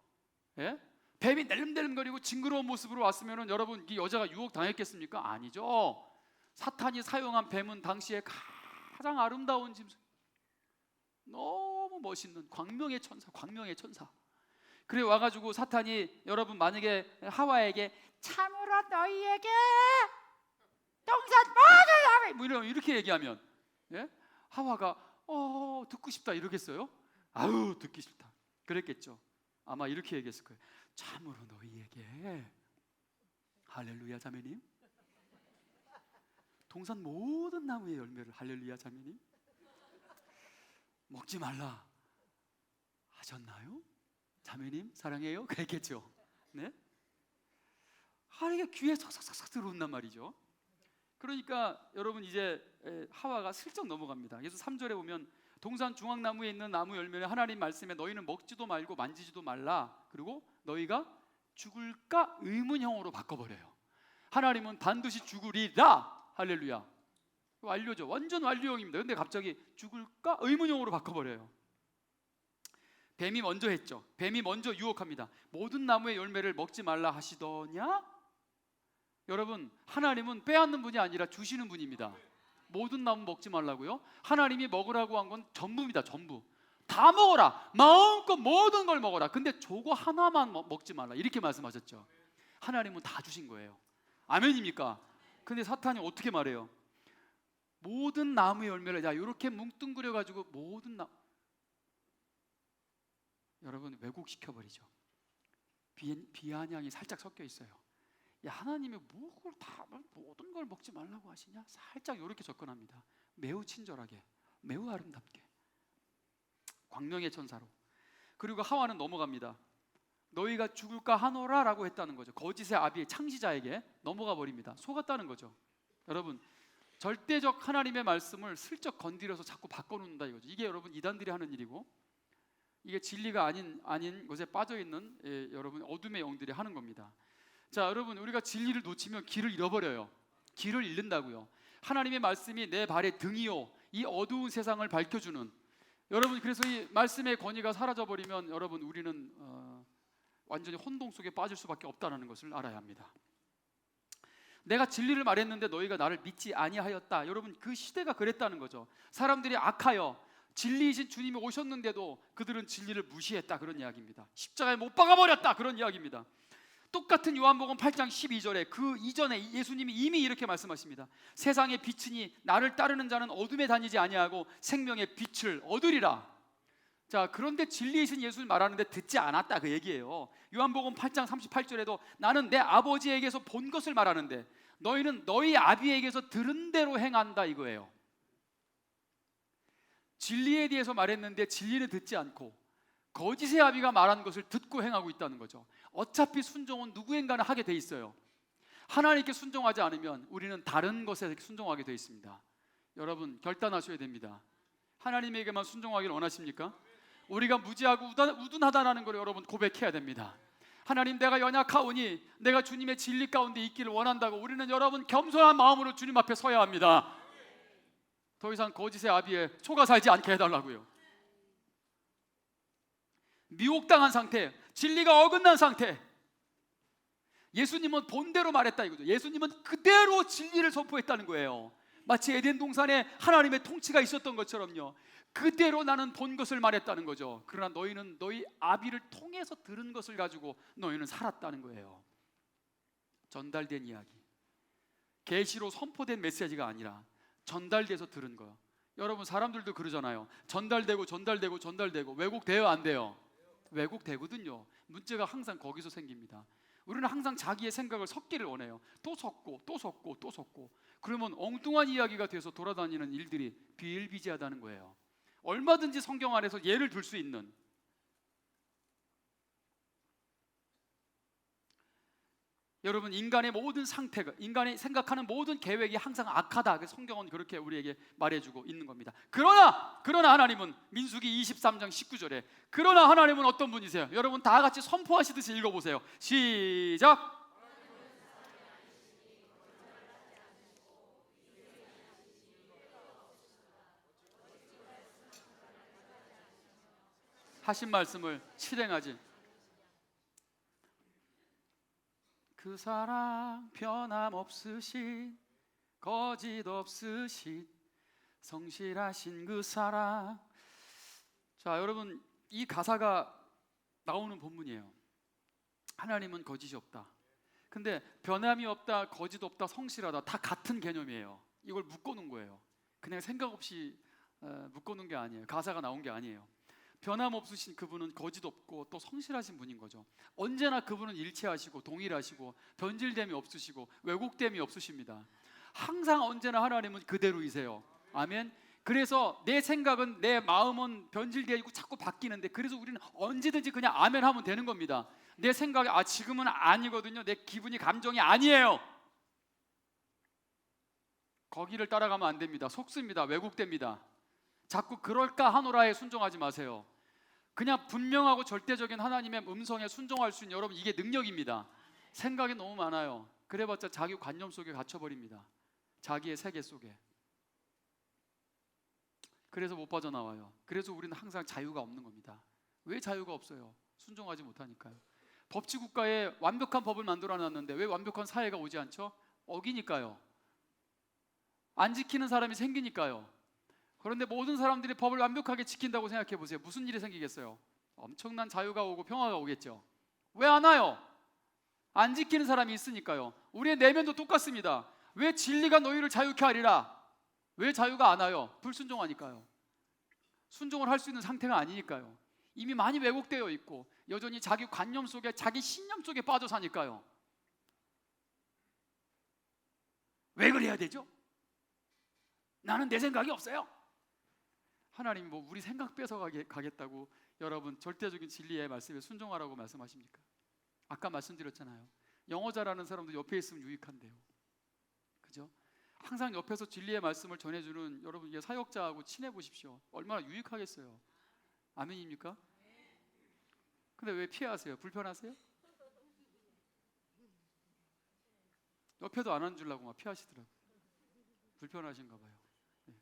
Speaker 1: 예? 뱀이 낼름낼름거리고 징그러운 모습으로 왔으면 여러분 이 여자가 유혹당했겠습니까? 아니죠. 사탄이 사용한 뱀은 당시에 가장 아름다운 짐승, 너무 멋있는 광명의 천사, 광명의 천사. 그래 와가지고 사탄이 여러분 만약에 하와에게 참으로 너희에게 동산 모든 뭐 이렇게 얘기하면 예? 하와가 듣고 싶다 이러겠어요? 아유 듣기 싫다 그랬겠죠. 아마 이렇게 얘기했을 거예요. 참으로 너희에게 할렐루야 자매님 동산 모든 나무의 열매를 할렐루야 자매님 먹지 말라 하셨나요? 자매님 사랑해요? 그랬겠죠. 네? 이게 귀에 삭삭삭삭 들어온단 말이죠. 그러니까 여러분 이제 하와가 슬쩍 넘어갑니다. 그래서 3절에 보면 동산 중앙나무에 있는 나무 열매는 하나님 말씀에 너희는 먹지도 말고 만지지도 말라. 그리고 너희가 죽을까 의문형으로 바꿔버려요. 하나님은 반드시 죽으리라. 할렐루야. 완료죠. 완전 완료형입니다. 근데 갑자기 죽을까 의문형으로 바꿔버려요. 뱀이 먼저 했죠. 뱀이 먼저 유혹합니다. 모든 나무의 열매를 먹지 말라 하시더냐? 여러분 하나님은 빼앗는 분이 아니라 주시는 분입니다. 모든 나무 먹지 말라고요? 하나님이 먹으라고 한 건 전부입니다. 전부 다 먹어라. 마음껏 모든 걸 먹어라. 근데 저거 하나만 먹지 말라 이렇게 말씀하셨죠. 하나님은 다 주신 거예요. 아멘입니까? 근데 사탄이 어떻게 말해요? 모든 나무의 열매를 이렇게 뭉뚱그려 가지고 모든 여러분 왜곡시켜버리죠. 비아냥이 살짝 섞여 있어요. 야, 하나님이 모든 걸 먹지 말라고 하시냐? 살짝 이렇게 접근합니다. 매우 친절하게, 매우 아름답게, 광명의 천사로. 그리고 하와는 넘어갑니다. 너희가 죽을까 하노라 라고 했다는 거죠. 거짓의 아비의 창시자에게 넘어가 버립니다. 속았다는 거죠. 여러분 절대적 하나님의 말씀을 슬쩍 건드려서 자꾸 바꿔놓는다 이거죠. 이게 여러분 이단들이 하는 일이고 이게 진리가 아닌 것에 빠져있는 여러분 어둠의 영들이 하는 겁니다. 자, 여러분 우리가 진리를 놓치면 길을 잃어버려요. 길을 잃는다고요. 하나님의 말씀이 내 발의 등이요 이 어두운 세상을 밝혀주는, 여러분, 그래서 이 말씀의 권위가 사라져버리면 여러분, 우리는 완전히 혼동 속에 빠질 수밖에 없다는 것을 알아야 합니다. 내가 진리를 말했는데 너희가 나를 믿지 아니하였다. 여러분, 그 시대가 그랬다는 거죠. 사람들이 악하여 진리이신 주님이 오셨는데도 그들은 진리를 무시했다, 그런 이야기입니다. 십자가에 못 박아버렸다, 그런 이야기입니다. 똑같은 요한복음 8장 12절에 그 이전에 예수님이 이미 이렇게 말씀하십니다. 세상의 빛이니 나를 따르는 자는 어둠에 다니지 아니하고 생명의 빛을 얻으리라. 자, 그런데 진리이신 예수를 말하는데 듣지 않았다, 그 얘기예요. 요한복음 8장 38절에도 나는 내 아버지에게서 본 것을 말하는데 너희는 너희 아비에게서 들은 대로 행한다, 이거예요. 진리에 대해서 말했는데 진리는 듣지 않고 거짓의 아비가 말한 것을 듣고 행하고 있다는 거죠. 어차피 순종은 누구인가는 하게 돼 있어요. 하나님께 순종하지 않으면 우리는 다른 것에 순종하게 돼 있습니다. 여러분, 결단하셔야 됩니다. 하나님에게만 순종하기를 원하십니까? 우리가 무지하고 우둔하다는 걸 여러분 고백해야 됩니다. 하나님, 내가 연약하오니 내가 주님의 진리 가운데 있기를 원한다고 우리는 여러분 겸손한 마음으로 주님 앞에 서야 합니다. 더 이상 거짓의 아비에 속아 살지 않게 해달라고요. 미혹당한 상태, 진리가 어긋난 상태. 예수님은 본대로 말했다 이거죠. 예수님은 그대로 진리를 선포했다는 거예요. 마치 에덴 동산에 하나님의 통치가 있었던 것처럼요. 그대로 나는 본 것을 말했다는 거죠. 그러나 너희는 너희 아비를 통해서 들은 것을 가지고 너희는 살았다는 거예요. 전달된 이야기, 계시로 선포된 메시지가 아니라 전달돼서 들은 거예요. 여러분, 사람들도 그러잖아요. 전달되고 왜곡돼요, 안 돼요? 왜곡되거든요. 문제가 항상 거기서 생깁니다. 우리는 항상 자기의 생각을 섞기를 원해요. 또 섞고 그러면 엉뚱한 이야기가 돼서 돌아다니는 일들이 비일비재하다는 거예요. 얼마든지 성경 안에서 예를 들 수 있는, 여러분, 인간의 모든 상태가, 인간이 생각하는 모든 계획이 항상 악하다. 성경은 그렇게 우리에게 말해주고 있는 겁니다. 그러나 하나님은 민수기 23장 19절에 그러나 하나님은 어떤 분이세요? 여러분 다 같이 선포하시듯이 읽어보세요. 시작. 하신 말씀을 실행하지. 그 사랑 변함없으신, 거짓 없으신, 성실하신 그 사랑. 자, 여러분, 이 가사가 나오는 본문이에요. 하나님은 거짓이 없다. 근데 변함이 없다, 거짓 없다, 성실하다 다 같은 개념이에요. 이걸 묶어놓은 거예요. 그냥 생각 없이 묶어놓은 게 아니에요. 가사가 나온 게 아니에요. 변함없으신 그분은 거짓 없고 또 성실하신 분인 거죠. 언제나 그분은 일치하시고 동일하시고 변질됨이 없으시고 왜곡됨이 없으십니다. 항상 언제나 하나님은 그대로이세요. 아멘. 그래서 내 생각은, 내 마음은 변질되고 자꾸 바뀌는데, 그래서 우리는 언제든지 그냥 아멘 하면 되는 겁니다. 내 생각이 지금은 아니거든요. 내 기분이, 감정이 아니에요. 거기를 따라가면 안 됩니다. 속습니다. 왜곡됩니다. 자꾸 그럴까 하노라에 순종하지 마세요. 그냥 분명하고 절대적인 하나님의 음성에 순종할 수 있는, 여러분, 이게 능력입니다. 생각이 너무 많아요. 그래봤자 자기 관념 속에 갇혀버립니다. 자기의 세계 속에. 그래서 못 빠져나와요. 그래서 우리는 항상 자유가 없는 겁니다. 왜 자유가 없어요? 순종하지 못하니까요. 법치국가에 완벽한 법을 만들어놨는데 왜 완벽한 사회가 오지 않죠? 어기니까요. 안 지키는 사람이 생기니까요. 그런데 모든 사람들이 법을 완벽하게 지킨다고 생각해 보세요. 무슨 일이 생기겠어요? 엄청난 자유가 오고 평화가 오겠죠. 왜 안 와요? 안 지키는 사람이 있으니까요. 우리의 내면도 똑같습니다. 왜 진리가 너희를 자유케 하리라? 왜 자유가 안 와요? 불순종하니까요. 순종을 할 수 있는 상태가 아니니까요. 이미 많이 왜곡되어 있고 여전히 자기 관념 속에, 자기 신념 속에 빠져 사니까요. 왜 그래야 되죠? 나는 내 생각이 없어요. 하나님이 뭐 우리 생각 뺏어 가겠다고 여러분 절대적인 진리의 말씀에 순종하라고 말씀하십니까? 아까 말씀드렸잖아요. 영어 잘하는 사람도 옆에 있으면 유익한데요. 그죠? 항상 옆에서 진리의 말씀을 전해주는 여러분, 이게 사역자하고 친해 보십시오. 얼마나 유익하겠어요. 아멘입니까? 근데 왜 피하세요? 불편하세요? 옆에도 안 앉으려고 막 피하시더라고요. 불편하신가 봐요. 네.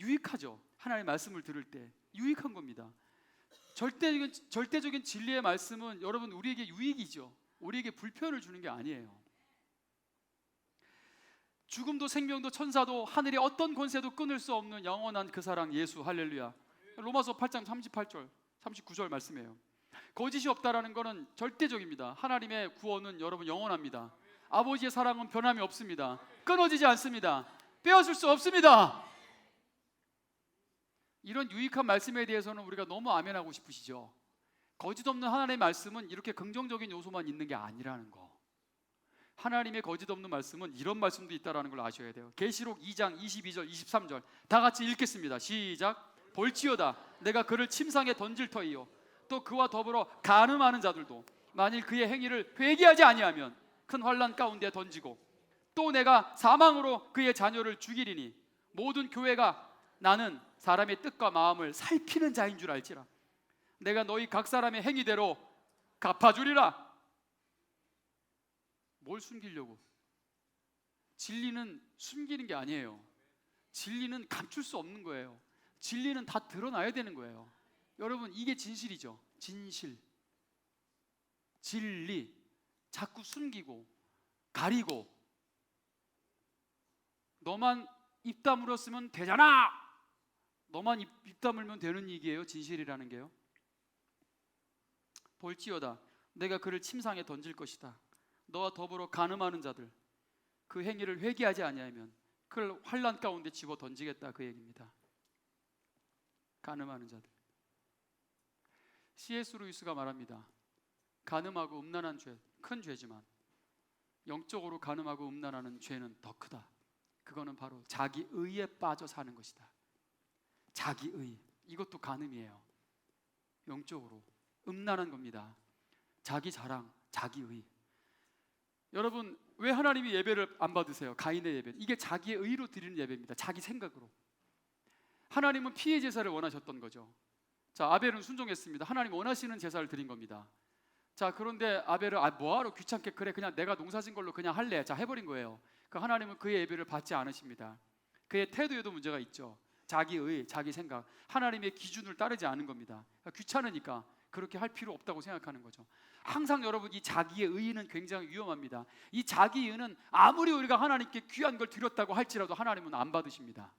Speaker 1: 유익하죠. 하나님의 말씀을 들을 때 유익한 겁니다. 절대적인 진리의 말씀은 여러분 우리에게 유익이죠. 우리에게 불편을 주는 게 아니에요. 죽음도 생명도 천사도 하늘의 어떤 권세도 끊을 수 없는 영원한 그 사랑 예수, 할렐루야. 로마서 8장 38절 39절 말씀이에요. 거짓이 없다라는 것은 절대적입니다. 하나님의 구원은 여러분 영원합니다. 아버지의 사랑은 변함이 없습니다. 끊어지지 않습니다. 빼앗을 수 없습니다. 이런 유익한 말씀에 대해서는 우리가 너무 아멘하고 싶으시죠? 거짓 없는 하나님의 말씀은 이렇게 긍정적인 요소만 있는 게 아니라는 거. 하나님의 거짓 없는 말씀은 이런 말씀도 있다는 걸 아셔야 돼요. 계시록 2장 22절 23절 다 같이 읽겠습니다. 시작. 볼지어다 내가 그를 침상에 던질 터이요 또 그와 더불어 간음하는 자들도 만일 그의 행위를 회개하지 아니하면 큰 환난 가운데 던지고 또 내가 사망으로 그의 자녀를 죽이리니 모든 교회가 나는 사람의 뜻과 마음을 살피는 자인 줄 알지라. 내가 너희 각 사람의 행위대로 갚아주리라. 뭘 숨기려고? 진리는 숨기는 게 아니에요. 진리는 감출 수 없는 거예요. 진리는 다 드러나야 되는 거예요. 여러분 이게 진실이죠. 진실, 진리. 자꾸 숨기고 가리고 너만 입 다물었으면 되잖아. 너만 입 다물면 되는 얘기예요. 진실이라는 게요. 볼지어다 내가 그를 침상에 던질 것이다. 너와 더불어 간음하는 자들 그 행위를 회개하지 아니하면 그를 환난 가운데 집어 던지겠다 그 얘기입니다. 간음하는 자들. C.S. 루이스가 말합니다. 간음하고 음란한 죄, 큰 죄지만 영적으로 간음하고 음란하는 죄는 더 크다. 그거는 바로 자기 의에 빠져 사는 것이다. 자기 의. 이것도 간음이에요. 영적으로 음란한 겁니다. 자기 자랑, 자기 의. 여러분 왜 하나님이 예배를 안 받으세요? 가인의 예배. 이게 자기의 의로 드리는 예배입니다. 자기 생각으로. 하나님은 피해 제사를 원하셨던 거죠. 자, 아벨은 순종했습니다. 하나님 원하시는 제사를 드린 겁니다. 자, 그런데 아벨은 뭐하러 귀찮게 그래 그냥 내가 농사진 걸로 그냥 할래. 자, 해버린 거예요. 그 하나님은 그의 예배를 받지 않으십니다. 그의 태도에도 문제가 있죠. 자기의, 자기 생각, 하나님의 기준을 따르지 않은 겁니다. 그러니까 귀찮으니까 그렇게 할 필요 없다고 생각하는 거죠. 항상 여러분 이 자기의 의는 굉장히 위험합니다. 이 자기 의는 아무리 우리가 하나님께 귀한 걸 드렸다고 할지라도 하나님은 안 받으십니다.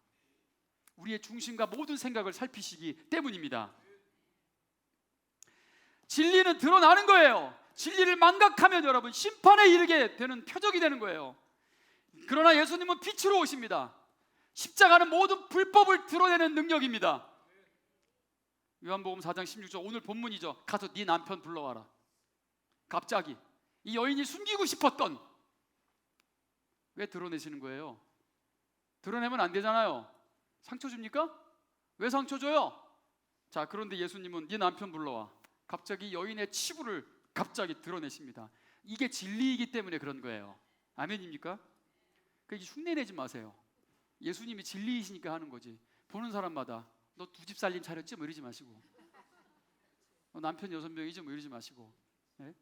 Speaker 1: 우리의 중심과 모든 생각을 살피시기 때문입니다. 진리는 드러나는 거예요. 진리를 망각하면 여러분 심판에 이르게 되는 표적이 되는 거예요. 그러나 예수님은 빛으로 오십니다. 십자가는 모든 불법을 드러내는 능력입니다. 요한복음 4장 16절 오늘 본문이죠. 가서 네 남편 불러와라. 갑자기 이 여인이 숨기고 싶었던 왜 드러내시는 거예요? 드러내면 안 되잖아요. 상처 줍니까? 왜 상처 줘요? 자, 그런데 예수님은 네 남편 불러와. 갑자기 여인의 치부를 갑자기 드러내십니다. 이게 진리이기 때문에 그런 거예요. 아멘입니까? 그러니까 흉내내지 마세요. 예수님이 진리이시니까 하는 거지. 보는 사람마다 너 두 집 살림 차렸지? 뭐 이러지 마시고 너 남편 6명이지? 뭐 이러지 마시고. 네?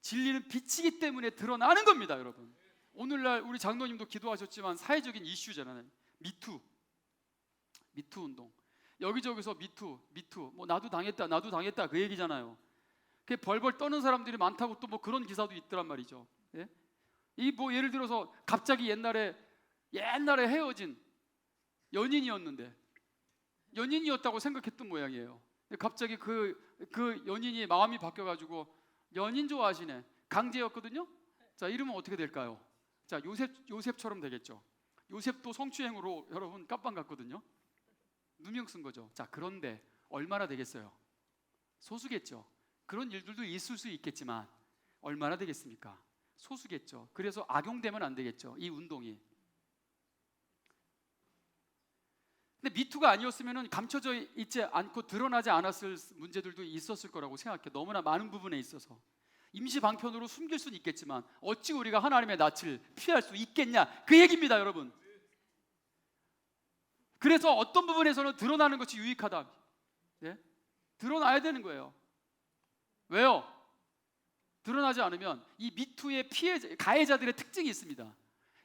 Speaker 1: 진리는 빛이기 때문에 드러나는 겁니다. 여러분 오늘날 우리 장로님도 기도하셨지만 사회적인 이슈잖아요. 미투 운동. 여기저기서 미투 뭐 나도 당했다 그 얘기잖아요. 그게 벌벌 떠는 사람들이 많다고 또 뭐 그런 기사도 있더란 말이죠. 예? 이 뭐 예를 들어서 갑자기 옛날에 헤어진 연인이었다고 생각했던 모양이에요. 갑자기 그 연인이 마음이 바뀌어가지고 연인 좋아하시네. 강제였거든요. 자, 이러면 어떻게 될까요? 자, 요셉처럼 되겠죠. 요셉도 성추행으로 여러분 깜빵 갔거든요. 누명 쓴 거죠. 자, 그런데 얼마나 되겠어요? 소수겠죠. 그런 일들도 있을 수 있겠지만 얼마나 되겠습니까? 소수겠죠. 그래서 악용되면 안 되겠죠. 이 운동이. 근데 미투가 아니었으면 감춰져 있지 않고 드러나지 않았을 문제들도 있었을 거라고 생각해. 너무나 많은 부분에 있어서 임시 방편으로 숨길 수는 있겠지만 어찌 우리가 하나님의 낯을 피할 수 있겠냐 그 얘기입니다. 여러분 그래서 어떤 부분에서는 드러나는 것이 유익하다. 예? 드러나야 되는 거예요. 왜요? 드러나지 않으면 이 미투의 가해자들의 특징이 있습니다.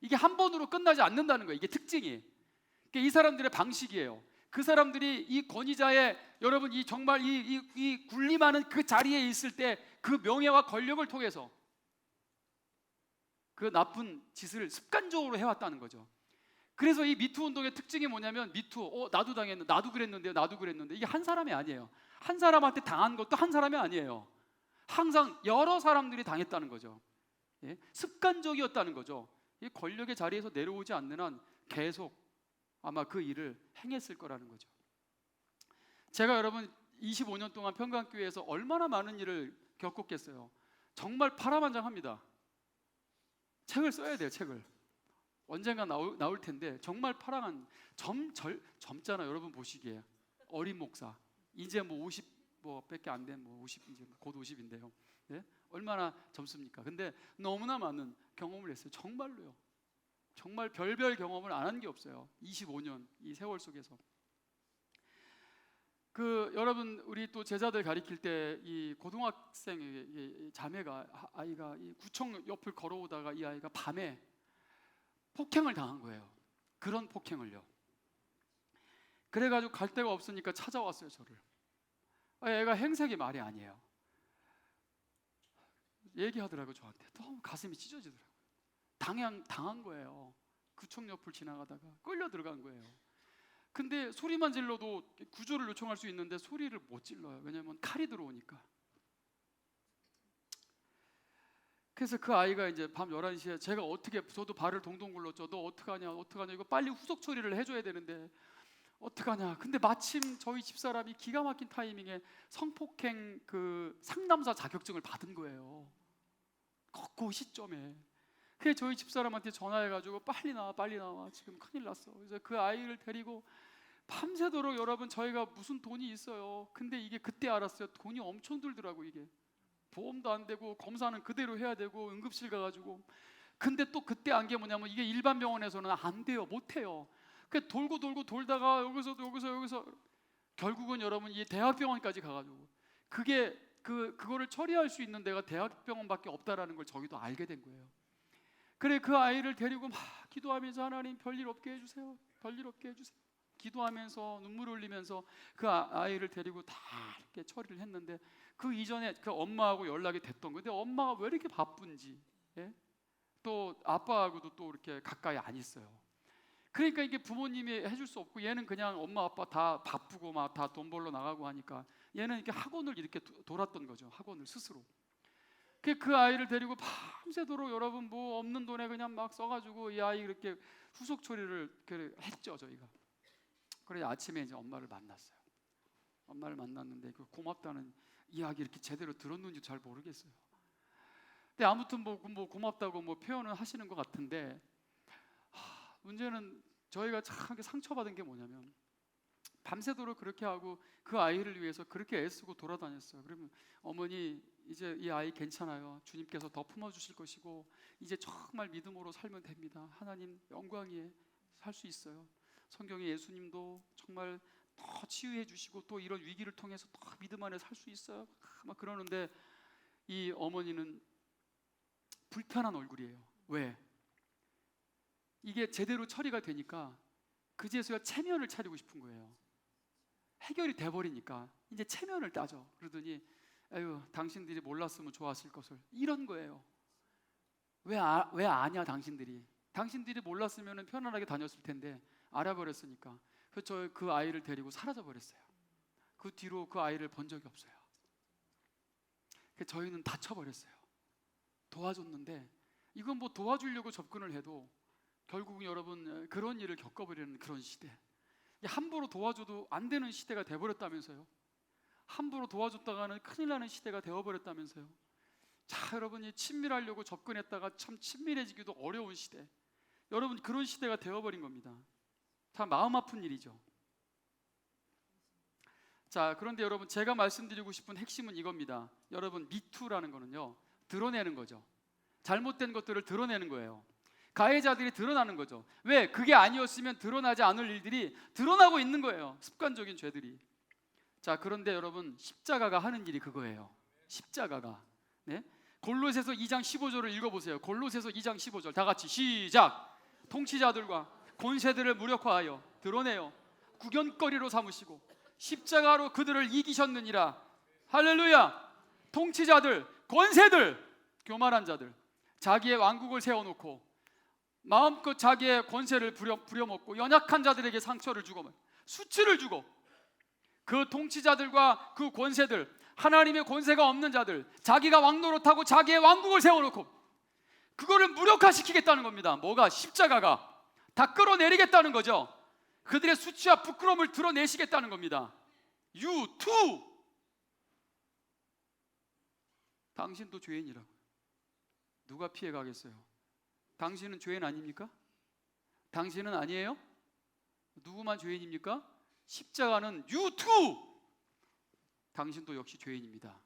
Speaker 1: 이게 한 번으로 끝나지 않는다는 거예요. 이게 특징이. 그러니까 이 사람들의 방식이에요. 그 사람들이 이 권위자의 여러분 이 정말 이 군림하는 그 자리에 있을 때 그 명예와 권력을 통해서 그 나쁜 짓을 습관적으로 해왔다는 거죠. 그래서 이 미투 운동의 특징이 뭐냐면 미투, 나도 당했는데, 나도 그랬는데요, 나도 그랬는데, 이게 한 사람이 아니에요. 한 사람한테 당한 것도 한 사람이 아니에요. 항상 여러 사람들이 당했다는 거죠. 예? 습관적이었다는 거죠. 이 권력의 자리에서 내려오지 않는 한 계속 아마 그 일을 행했을 거라는 거죠. 제가 여러분 25년 동안 평강교회에서 얼마나 많은 일을 겪었겠어요. 정말 파란만장합니다. 책을 써야 돼요. 책을 언젠가 나올 텐데 정말 파랑한 젊잖아. 여러분 보시기에 어린 목사 이제 뭐 50밖에 안 된 뭐 50 이제 곧 50인데요. 예? 얼마나 젊습니까? 근데 너무나 많은 경험을 했어요. 정말로요. 정말 별별 경험을 안 한 게 없어요. 25년 이 세월 속에서. 여러분 우리 또 제자들 가리킬 때 이 고등학생 이 자매가 아이가 이 구청 옆을 걸어오다가 이 아이가 밤에 폭행을 당한 거예요. 그런 폭행을요. 그래가지고 갈 데가 없으니까 찾아왔어요. 저를. 애가 행색이 말이 아니에요. 얘기하더라고요. 저한테. 너무 가슴이 찢어지더라고요. 당한 거예요. 구청 옆을 지나가다가 끌려 들어간 거예요. 근데 소리만 질러도 구조를 요청할 수 있는데 소리를 못 질러요. 왜냐하면 칼이 들어오니까. 그래서 그 아이가 이제 밤 11시에 제가 저도 발을 동동 굴렀죠. 너 어떡하냐 이거 빨리 후속 처리를 해줘야 되는데 어떡하냐. 근데 마침 저희 집사람이 기가 막힌 타이밍에 성폭행 그 상담사 자격증을 받은 거예요. 그 시점에. 그래서 저희 집사람한테 전화해가지고 빨리 나와 지금 큰일 났어. 그래서 그 아이를 데리고 밤새도록 여러분 저희가 무슨 돈이 있어요. 근데 이게 그때 알았어요. 돈이 엄청 들더라고. 이게 보험도 안 되고 검사는 그대로 해야 되고 응급실 가가지고. 근데 또 그때 안 게 뭐냐면 이게 일반 병원에서는 안 돼요. 못 해요. 그 돌고 돌다가 여기서 결국은 여러분 이 대학병원까지 가가지고 그거를 처리할 수 있는 데가 대학병원밖에 없다라는 걸 저희도 알게 된 거예요. 그래 그 아이를 데리고 막 기도하면서 하나님 별일 없게 해주세요. 기도하면서 눈물 흘리면서 그 아이를 데리고 다 이렇게 처리를 했는데 그 이전에 그 엄마하고 연락이 됐던 건데 엄마가 왜 이렇게 바쁜지, 예? 또 아빠하고도 또 이렇게 가까이 안 있어요. 그러니까 이게 부모님이 해줄 수 없고 얘는 그냥 엄마 아빠 다 바쁘고 막 다 돈 벌러 나가고 하니까 얘는 이렇게 학원을 이렇게 돌았던 거죠. 학원을 스스로. 그 아이를 데리고 밤새도록 여러분 뭐 없는 돈에 그냥 막 써가지고 이 아이 이렇게 후속 처리를 했죠 저희가. 그래 아침에 이제 엄마를 만났어요. 엄마를 만났는데 그 고맙다는 이야기 이렇게 제대로 들었는지 잘 모르겠어요. 근데 아무튼 뭐 고맙다고 뭐 표현을 하시는 것 같은데 문제는 저희가 참 상처받은 게 뭐냐면 밤새도록 그렇게 하고 그 아이를 위해서 그렇게 애쓰고 돌아다녔어요. 그러면 어머니 이제 이 아이 괜찮아요. 주님께서 더 품어주실 것이고 이제 정말 믿음으로 살면 됩니다. 하나님 영광에 살 수 있어요. 성경에 예수님도 정말 더 치유해 주시고 또 이런 위기를 통해서 더 믿음 안에 살 수 있어요. 막 그러는데 이 어머니는 불편한 얼굴이에요. 왜? 이게 제대로 처리가 되니까 그제서야 체면을 차리고 싶은 거예요. 해결이 돼버리니까 이제 체면을 따져. 그러더니 아유 당신들이 몰랐으면 좋았을 것을. 이런 거예요. 왜 아냐 당신들이 몰랐으면 편안하게 다녔을 텐데 알아버렸으니까. 그래서 그 아이를 데리고 사라져 버렸어요. 그 뒤로 그 아이를 본 적이 없어요. 저희는 다쳐버렸어요. 도와줬는데 이건 뭐 도와주려고 접근을 해도 결국은 여러분 그런 일을 겪어버리는 그런 시대. 함부로 도와줘도 안 되는 시대가 돼버렸다면서요. 함부로 도와줬다가는 큰일 나는 시대가 되어버렸다면서요. 자 여러분이 친밀하려고 접근했다가 참 친밀해지기도 어려운 시대. 여러분 그런 시대가 되어버린 겁니다. 참 마음 아픈 일이죠. 자 그런데 여러분 제가 말씀드리고 싶은 핵심은 이겁니다. 여러분 미투라는 거는요 드러내는 거죠. 잘못된 것들을 드러내는 거예요. 가해자들이 드러나는 거죠. 왜? 그게 아니었으면 드러나지 않을 일들이 드러나고 있는 거예요. 습관적인 죄들이. 자 그런데 여러분 십자가가 하는 일이 그거예요. 십자가가. 네? 골로새서 2장 15절을 읽어보세요. 골로새서 2장 15절 다 같이 시작. 통치자들과 권세들을 무력화하여 드러내어 구견거리로 삼으시고 십자가로 그들을 이기셨느니라. 할렐루야. 통치자들, 권세들, 교만한 자들, 자기의 왕국을 세워놓고 마음껏 자기의 권세를 부려먹고 연약한 자들에게 상처를 주고 수치를 주고, 그 통치자들과 그 권세들, 하나님의 권세가 없는 자들, 자기가 왕노릇하고 자기의 왕국을 세워놓고 그거를 무력화시키겠다는 겁니다. 뭐가? 십자가가 다 끌어내리겠다는 거죠. 그들의 수치와 부끄러움을 드러내시겠다는 겁니다. You too. 당신도 죄인이라고. 누가 피해가겠어요? 당신은 죄인 아닙니까? 당신은 아니에요? 누구만 죄인입니까? 십자가는 you too. 당신도 역시 죄인입니다.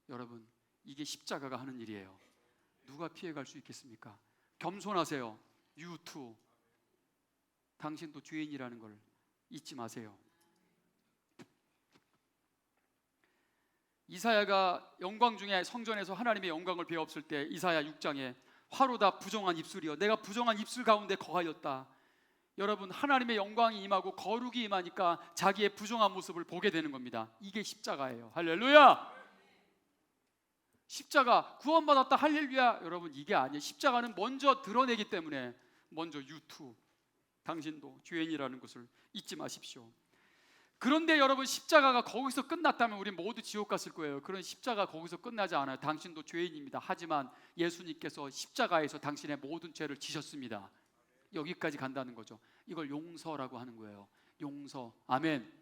Speaker 1: 여러분, 이게 십자가가 하는 일이에요. 누가 피해갈 수 있겠습니까? 겸손하세요. You too. 당신도 죄인이라는 걸 잊지 마세요. 이사야가 영광 중에 성전에서 하나님의 영광을 배웠을 때 이사야 6장에 화로다 부정한 입술이여 내가 부정한 입술 가운데 거하였다. 여러분, 하나님의 영광이 임하고 거룩이 임하니까 자기의 부정한 모습을 보게 되는 겁니다. 이게 십자가예요. 할렐루야. 십자가 구원받았다 할렐루야. 여러분, 이게 아니에요. 십자가는 먼저 드러내기 때문에 먼저 you too. 당신도 죄인이라는 것을 잊지 마십시오. 그런데 여러분, 십자가가 거기서 끝났다면 우리 모두 지옥 갔을 거예요. 그런 십자가 거기서 끝나지 않아요. 당신도 죄인입니다. 하지만 예수님께서 십자가에서 당신의 모든 죄를 지셨습니다. 여기까지 간다는 거죠. 이걸 용서라고 하는 거예요. 용서. 아멘.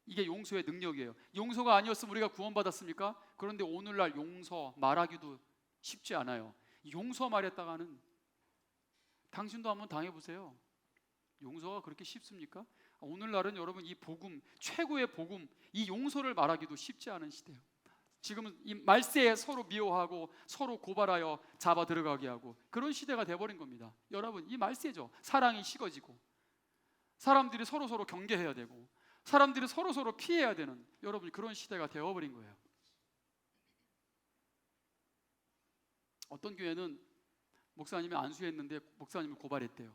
Speaker 1: 이게 용서의 능력이에요. 용서가 아니었으면 우리가 구원받았습니까? 그런데 오늘날 용서 말하기도 쉽지 않아요. 용서 말했다가는 당신도 한번 당해보세요. 용서가 그렇게 쉽습니까? 오늘날은 여러분, 이 복음, 최고의 복음, 이 용서를 말하기도 쉽지 않은 시대예요. 지금은 이 말세에 서로 미워하고 서로 고발하여 잡아 들어가게 하고 그런 시대가 돼버린 겁니다. 여러분, 이 말세죠. 사랑이 식어지고 사람들이 서로 경계해야 되고 사람들이 서로 피해야 되는, 여러분, 그런 시대가 되어버린 거예요. 어떤 교회는 목사님이 안수했는데 목사님을 고발했대요.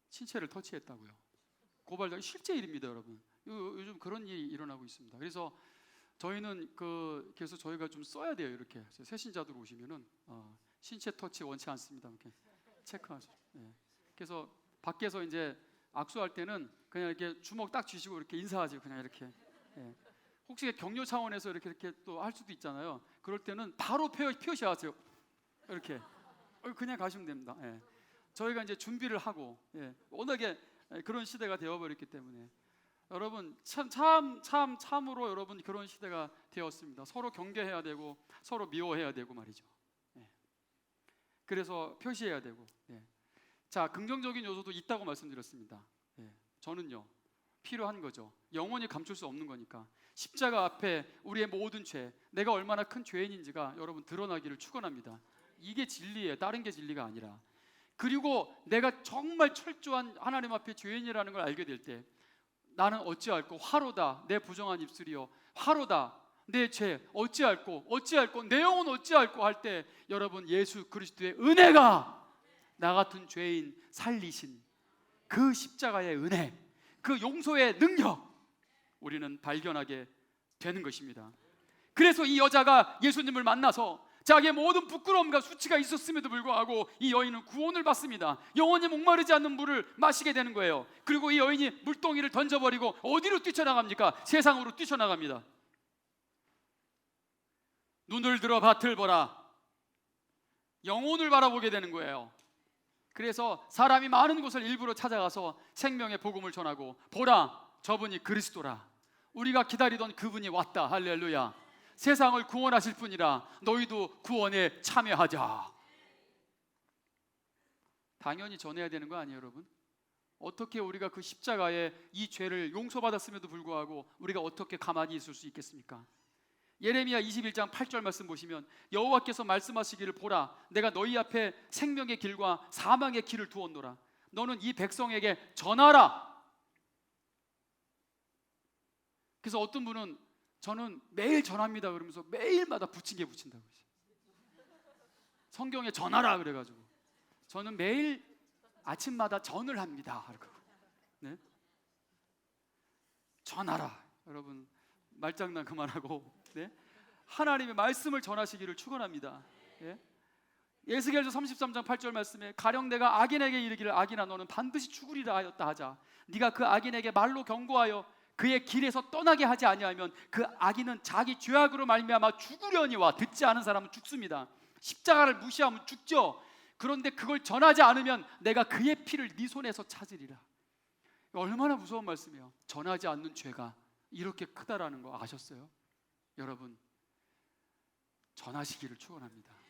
Speaker 1: 신체를 터치했다고요. 고발자, 실제 일입니다, 여러분. 요즘 그런 일이 일어나고 있습니다. 그래서 저희는 그래서 저희가 좀 써야 돼요. 이렇게 새신자들 오시면은 신체 터치 원치 않습니다. 이렇게 체크하죠. 네. 그래서 밖에서 이제 악수할 때는 그냥 이렇게 주먹 딱 쥐시고 이렇게 인사하죠. 그냥 이렇게. 네. 혹시 격려 차원에서 이렇게 또 할 수도 있잖아요. 그럴 때는 바로 표시하세요. 이렇게 그냥 가시면 됩니다. 네. 저희가 이제 준비를 하고, 워낙에 그런 시대가 되어버렸기 때문에 여러분, 참으로 여러분, 그런 시대가 되었습니다. 서로 경계해야 되고 서로 미워해야 되고 말이죠. 그래서 표시해야 되고. 자, 긍정적인 요소도 있다고 말씀드렸습니다. 저는요, 필요한 거죠. 영원히 감출 수 없는 거니까 십자가 앞에 우리의 모든 죄, 내가 얼마나 큰 죄인인지가 여러분 드러나기를 축원합니다. 이게 진리예요. 다른 게 진리가 아니라. 그리고 내가 정말 철저한 하나님 앞에 죄인이라는 걸 알게 될 때 나는 어찌할꼬 화로다 내 부정한 입술이여, 화로다 내 죄 어찌할꼬 내 영혼 어찌할꼬 할 때 여러분, 예수 그리스도의 은혜가 나 같은 죄인 살리신 그 십자가의 은혜, 그 용서의 능력, 우리는 발견하게 되는 것입니다. 그래서 이 여자가 예수님을 만나서 자기의 모든 부끄러움과 수치가 있었음에도 불구하고 이 여인은 구원을 받습니다. 영원히 목마르지 않는 물을 마시게 되는 거예요. 그리고 이 여인이 물동이를 던져버리고 어디로 뛰쳐나갑니까? 세상으로 뛰쳐나갑니다. 눈을 들어 밭을 보라. 영혼을 바라보게 되는 거예요. 그래서 사람이 많은 곳을 일부러 찾아가서 생명의 복음을 전하고, 보라, 저분이 그리스도라. 우리가 기다리던 그분이 왔다. 할렐루야. 세상을 구원하실 분이라 너희도 구원에 참여하자. 당연히 전해야 되는 거 아니에요, 여러분? 어떻게 우리가 그 십자가에 이 죄를 용서받았음에도 불구하고 우리가 어떻게 가만히 있을 수 있겠습니까? 예레미야 21장 8절 말씀 보시면 여호와께서 말씀하시기를, 보라, 내가 너희 앞에 생명의 길과 사망의 길을 두었노라. 너는 이 백성에게 전하라. 그래서 어떤 분은 저는 매일 전합니다 그러면서 매일마다 부침개 붙인다고. 성경에 전하라 그래가지고 저는 매일 아침마다 전을 합니다. 네? 전하라. 여러분 말장난 그만하고, 네? 하나님의 말씀을 전하시기를 축원합니다. 예? 에스겔서 33장 8절 말씀에 가령 내가 악인에게 이르기를 악인아 너는 반드시 죽으리라 하였다 하자 네가 그 악인에게 말로 경고하여 그의 길에서 떠나게 하지 아니하면 그 악인은 자기 죄악으로 말미암아 죽으려니와 듣지 않은 사람은 죽습니다. 십자가를 무시하면 죽죠. 그런데 그걸 전하지 않으면 내가 그의 피를 네 손에서 찾으리라. 얼마나 무서운 말씀이에요. 전하지 않는 죄가 이렇게 크다라는 거 아셨어요? 여러분 전하시기를 축원합니다.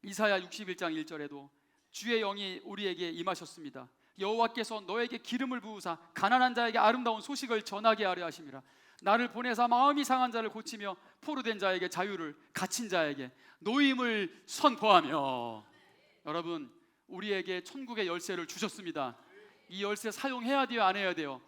Speaker 1: 이사야 61장 1절에도 주의 영이 우리에게 임하셨습니다. 여호와께서 너에게 기름을 부으사 가난한 자에게 아름다운 소식을 전하게 하려 하심이라. 나를 보내사 마음이 상한 자를 고치며 포로된 자에게 자유를, 갇힌 자에게 노임을 선포하며. 여러분 우리에게 천국의 열쇠를 주셨습니다. 이 열쇠 사용해야 돼요, 안 해야 돼요?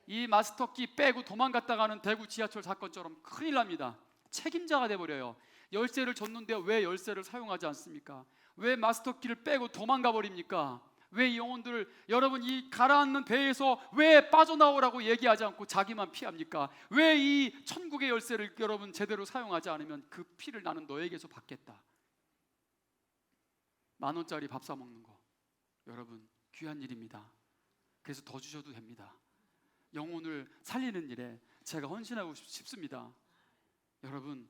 Speaker 1: 이 마스터키 빼고 도망갔다가는 대구 지하철 사건처럼 큰일 납니다. 책임자가 돼버려요. 열쇠를 줬는데 왜 열쇠를 사용하지 않습니까? 왜 마스터키를 빼고 도망가 버립니까? 왜 이 영혼들을, 여러분 이 가라앉는 배에서 왜 빠져나오라고 얘기하지 않고 자기만 피합니까? 왜 이 천국의 열쇠를 여러분 제대로 사용하지 않으면 그 피를 나는 너에게서 받겠다. 10,000원짜리 밥 사 먹는 거 여러분 귀한 일입니다. 그래서 더 주셔도 됩니다. 영혼을 살리는 일에 제가 헌신하고 싶습니다. 여러분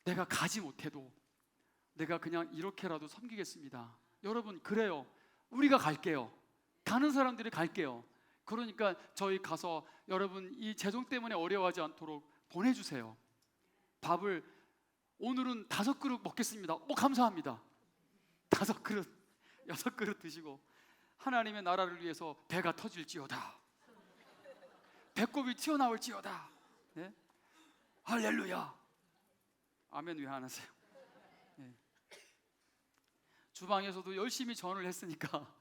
Speaker 1: 내가 가지 못해도 내가 그냥 이렇게라도 섬기겠습니다. 여러분 그래요. 우리가 갈게요. 가는 사람들이 갈게요. 그러니까 저희 가서 여러분 이 재정 때문에 어려워하지 않도록 보내주세요. 밥을 오늘은 5그릇 먹겠습니다. 감사합니다. 5그릇 6그릇 드시고 하나님의 나라를 위해서 배가 터질지어다, 배꼽이 튀어나올지어다. 네? 할렐루야. 아멘. 왜 안 하세요? 네. 주방에서도 열심히 전을 했으니까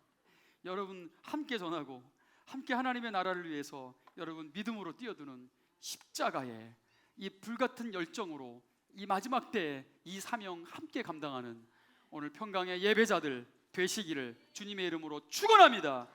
Speaker 1: 여러분 함께 전하고 함께 하나님의 나라를 위해서 여러분 믿음으로 뛰어드는 십자가의 이 불같은 열정으로 이 마지막 때에 이 사명 함께 감당하는 오늘 평강의 예배자들 되시기를 주님의 이름으로 축원합니다.